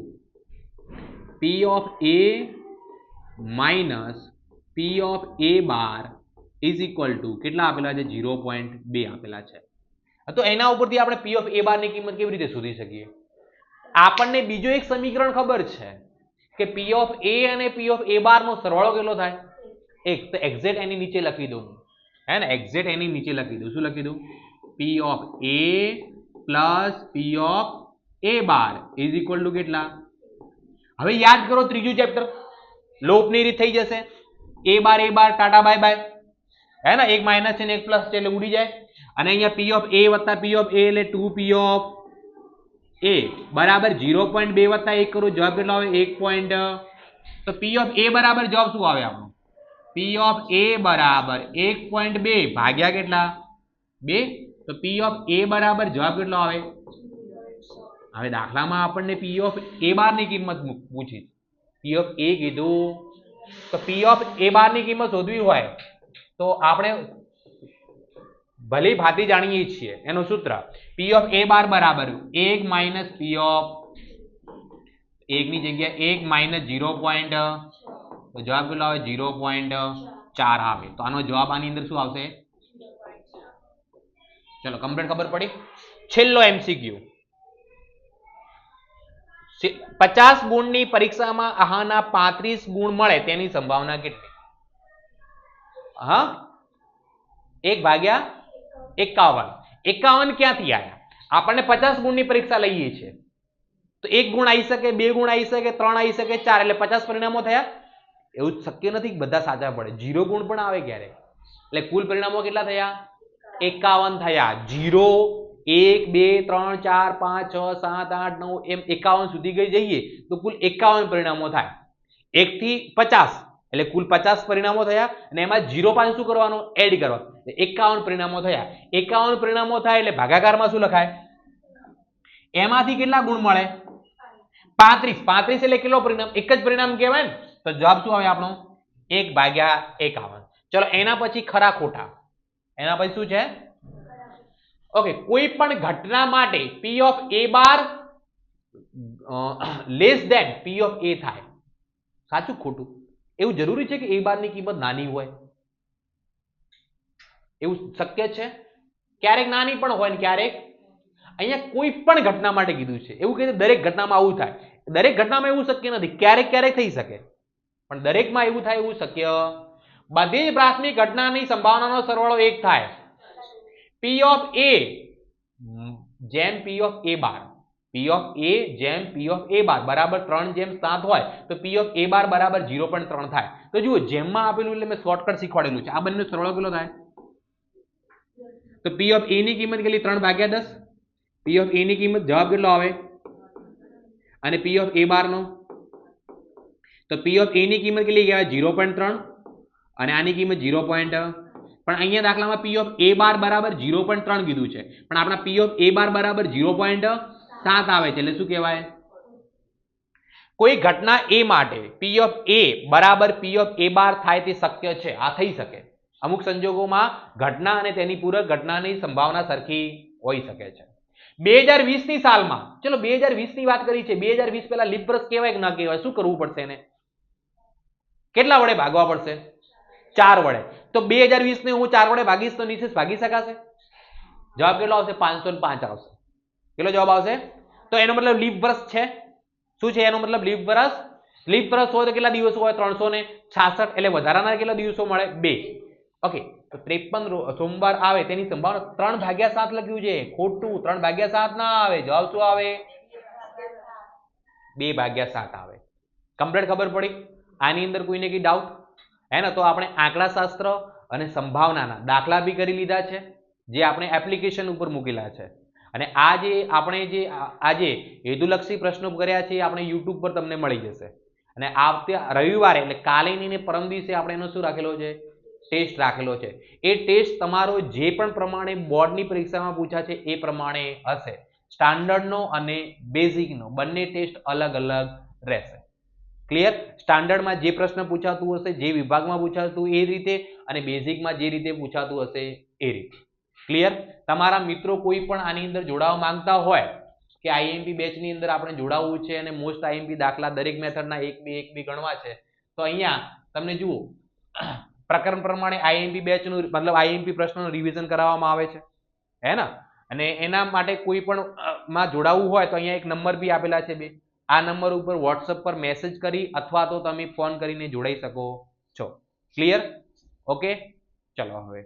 p of a minus p of a bar is equal to કેટલા આપેલા છે? 0.2 આપેલા છે. તો એના ઉપરથી આપણે p ઓફ a બાર ની કિંમત કેવી રીતે શોધી શકીએ? આપણને બીજો એક સમીકરણ ખબર છે કે p ઓફ a અને p ઓફ a બાર નો સરવાળો કેટલો થાય? 1. તો એક્ઝેક્ટ એની નીચે લખી દઉં, હે ને? એક્ઝેક્ટ એની નીચે લખી દઉં. શું લખી દઉં? p of a plus p of a bar is equal to કેટલા? હવે યાદ કરો ત્રીજું ચેપ્ટર, લોપની રીત થઈ જશે. a bar Tata bye bye, હે ને? એક માઇનસ છે ને એક પ્લસ છે એટલે ઉડી જાય. અને અહીંયા p ઓફ a વત્તા p ઓફ a એટલે 2p ઓફ a બરાબર 0.2 વત્તા 1 કરું, જવાબ કેટલો આવે? 1. તો p ઓફ a બરાબર જવાબ શું આવે આપણો? p ઓફ a બરાબર 1.2 ભાગ્યા કેટલા? 2. તો p ઓફ a બરાબર જવાબ કેટલો આવે? હવે દાખલામાં આપણને p ઓફ a બાર ની કિંમત પૂછી, p ઓફ a કીધું તો પી ઓફ એ બાર ની કિંમત શોધવી હોય તો આપણે ભલી ભાતી જાણીએ છીએ એનું સૂત્ર પી ઓફ એ બાર બરાબર 1 માઇનસ પી ઓફ 1 ની જગ્યાએ 1 માઇનસ 0. તો જવાબ કેટલો આવે 0.4 આવે તો આનો જવાબ આની અંદર શું આવશે ચલો કમ્પ્લીટ ખબર પડી છેલ્લો એમસીક્યુ 50 ગુણની પરીક્ષામાં આહાના 35 ગુણ મળે તેની સંભાવના કેટલી હા 1/51 ક્યાંથી આયા આપણને 50 ગુણની પરીક્ષા લઈએ છીએ તો 1 ગુણ આવી શકે 2 ગુણ આવી શકે 3 આવી શકે 4 એટલે 50 પરિણામો થયા એવું શક્ય નથી કે બધા સાચા પડે 0 ગુણ પણ આવે ક્યારે એટલે કુલ પરિણામો કેટલા થયા 51 થયા 0 1 2 3 4 5 6 7 8 9 એમ 51 સુધી ગઈ જઈએ તો કુલ 51 પરિણામો થાય 1 થી 50 એટલે કુલ 50 પરિણામો થયા અને એમાં 0 પાછું શું કરવાનું એડ કરવાનું 51 પરિણામો થયા 51 પરિણામો થાય એટલે ભાગાકારમાં શું લખાય એમાંથી કેટલા ગુણ મળે 35 એટલે કેટલો પરિણામ એક જ પરિણામ કહેવાય ને તો જવાબ શું આવે આપણો 1/51 ચલો એના પછી ખરા ખોટા એના પછી શું છે ઓકે કોઈ પણ ઘટના માટે P of A bar less than P of A થાય સાચું ખોટું એવું જરૂરી છે કે એ બાર ની કિંમત નાની હોય એવું શક્ય છે ક્યારેક નાની પણ હોય ને ક્યારેક અહીંયા કોઈ પણ ઘટના માટે કીધું છે એવું કહે છે દરેક ઘટનામાં આવું થાય દરેક ઘટનામાં એવું શક્ય નથી ક્યારેક ક્યારેક થઈ શકે પણ દરેકમાં એવું થાય એવું શક્ય બધી જ પ્રાથમિક ઘટનાની સંભાવનાનો સરવાળો 1 થાય પી ઓફ એ જેમ પી of A bar P of એ જેમ પી ઓફ એ બાર બરાબર 3/7 હોય તો પી ઓફ એ બાર બરાબર 0.3 થાય તો જુઓ જેમમાં આપેલું એટલે મેં શોર્ટકટ શીખવાડેલું છે આ બંનેનો સરવાળો કેટલો થાય તો પી ઓફ એ ની કિંમત કેટલી 3/10 પી ઓફ એ ની કિંમત જવાબ કેટલો આવે અને પી ઓફ એ બાર નો તો પી ઓફ એ ની કિંમત કેટલી કહેવાય 0.3 અને આની કિંમત 0. પણ અહીંયા દાખલામાં પી ઓફ એ બાર બરાબર 0.3 કીધું છે પણ આપણા પી ઓફ એ બાર બરાબર 0.7 આવે છે એટલે શું કહેવાય કોઈ ઘટના એ માટે પી ઓફ એ બરાબર પી ઓફ એ બાર થાય તે શક્ય છે આ થઈ શકે અમુક સંજોગોમાં ઘટના અને તેની પૂરક ઘટનાની સંભાવના સરખી હોઈ શકે છે 2020 ની સાલમાં ચલો 2020 ની વાત કરી છે 2020 પહેલા લીપ વર્ષ કહેવાય કે ના કહેવાય શું કરવું પડશે એને કેટલા વડે ભાગવા પડશે 4 વડે તો 2020 ને હું 4 વડે ભાગીશ તો નિશેષ ભાગી શકાશે જવાબ કેટલો આવશે 505 આવશે કેટલો જવાબ આવશે તો એનો મતલબ લીપ વર્ષ છે શું છે એનો મતલબ લીપ વર્ષ હોય તો કેટલા દિવસો હોય 366 એટલે વધારાના કેટલા દિવસો મળે 2 ઓકે તો 53 સોમવાર આવે તેની સંભાવના 3/7 લખ્યું છે ખોટું 3/7 ના આવે જવાબ શું આવે 2/7 આવે કમ્પ્લીટ ખબર પડી આની અંદર કોઈને કઈ ડાઉટ હે ને તો આપણે આંકડાશાસ્ત્ર અને સંભાવનાના દાખલા બી કરી લીધા છે જે આપણે એપ્લિકેશન ઉપર મૂકેલા છે અને આ જે આપણે જે આજે હેતુલક્ષી પ્રશ્નો કર્યા છે એ આપણે YouTube પર તમને મળી જશે અને આવતે રવિવારે એટલે કાલે ને પરમ દિવસે આપણે એનો શું રાખેલો છે ટેસ્ટ રાખેલો છે એ ટેસ્ટ તમારો જે પણ પ્રમાણે બોર્ડની પરીક્ષામાં પૂછા છે એ પ્રમાણે હશે સ્ટાન્ડર્ડનો અને બેઝિકનો બંને ટેસ્ટ અલગ અલગ રહેશે ક્લિયર સ્ટાન્ડર્ડમાં જે પ્રશ્ન પૂછાતું હશે જે વિભાગમાં પૂછાતું એ રીતે અને બેઝિકમાં જે રીતે પૂછાતું હશે એ રીતે ક્લિયર તમારા મિત્રો કોઈ પણ આની અંદર જોડાવા માંગતા હોય કે આઈએમપી બેચની અંદર આપણે જોડાવવું છે અને મોસ્ટ આઈએમપી દાખલા દરેક મેથડના એક બે ગણવા છે તો અહીંયા તમને જુઓ પ્રકરણ પ્રમાણે આઈએમપી બેચનું મતલબ આઈએમપી પ્રશ્નોનું રિવિઝન કરાવવામાં આવે છે હે ને અને એના માટે કોઈ પણ માં જોડાવવું હોય તો અહીંયા એક નંબર બી આપેલા છે બે આ નંબર ઉપર વોટ્સએપ પર મેસેજ કરી અથવા તો તમે ફોન કરીને જોડાઈ શકો છો ક્લિયર ઓકે ચલો હવે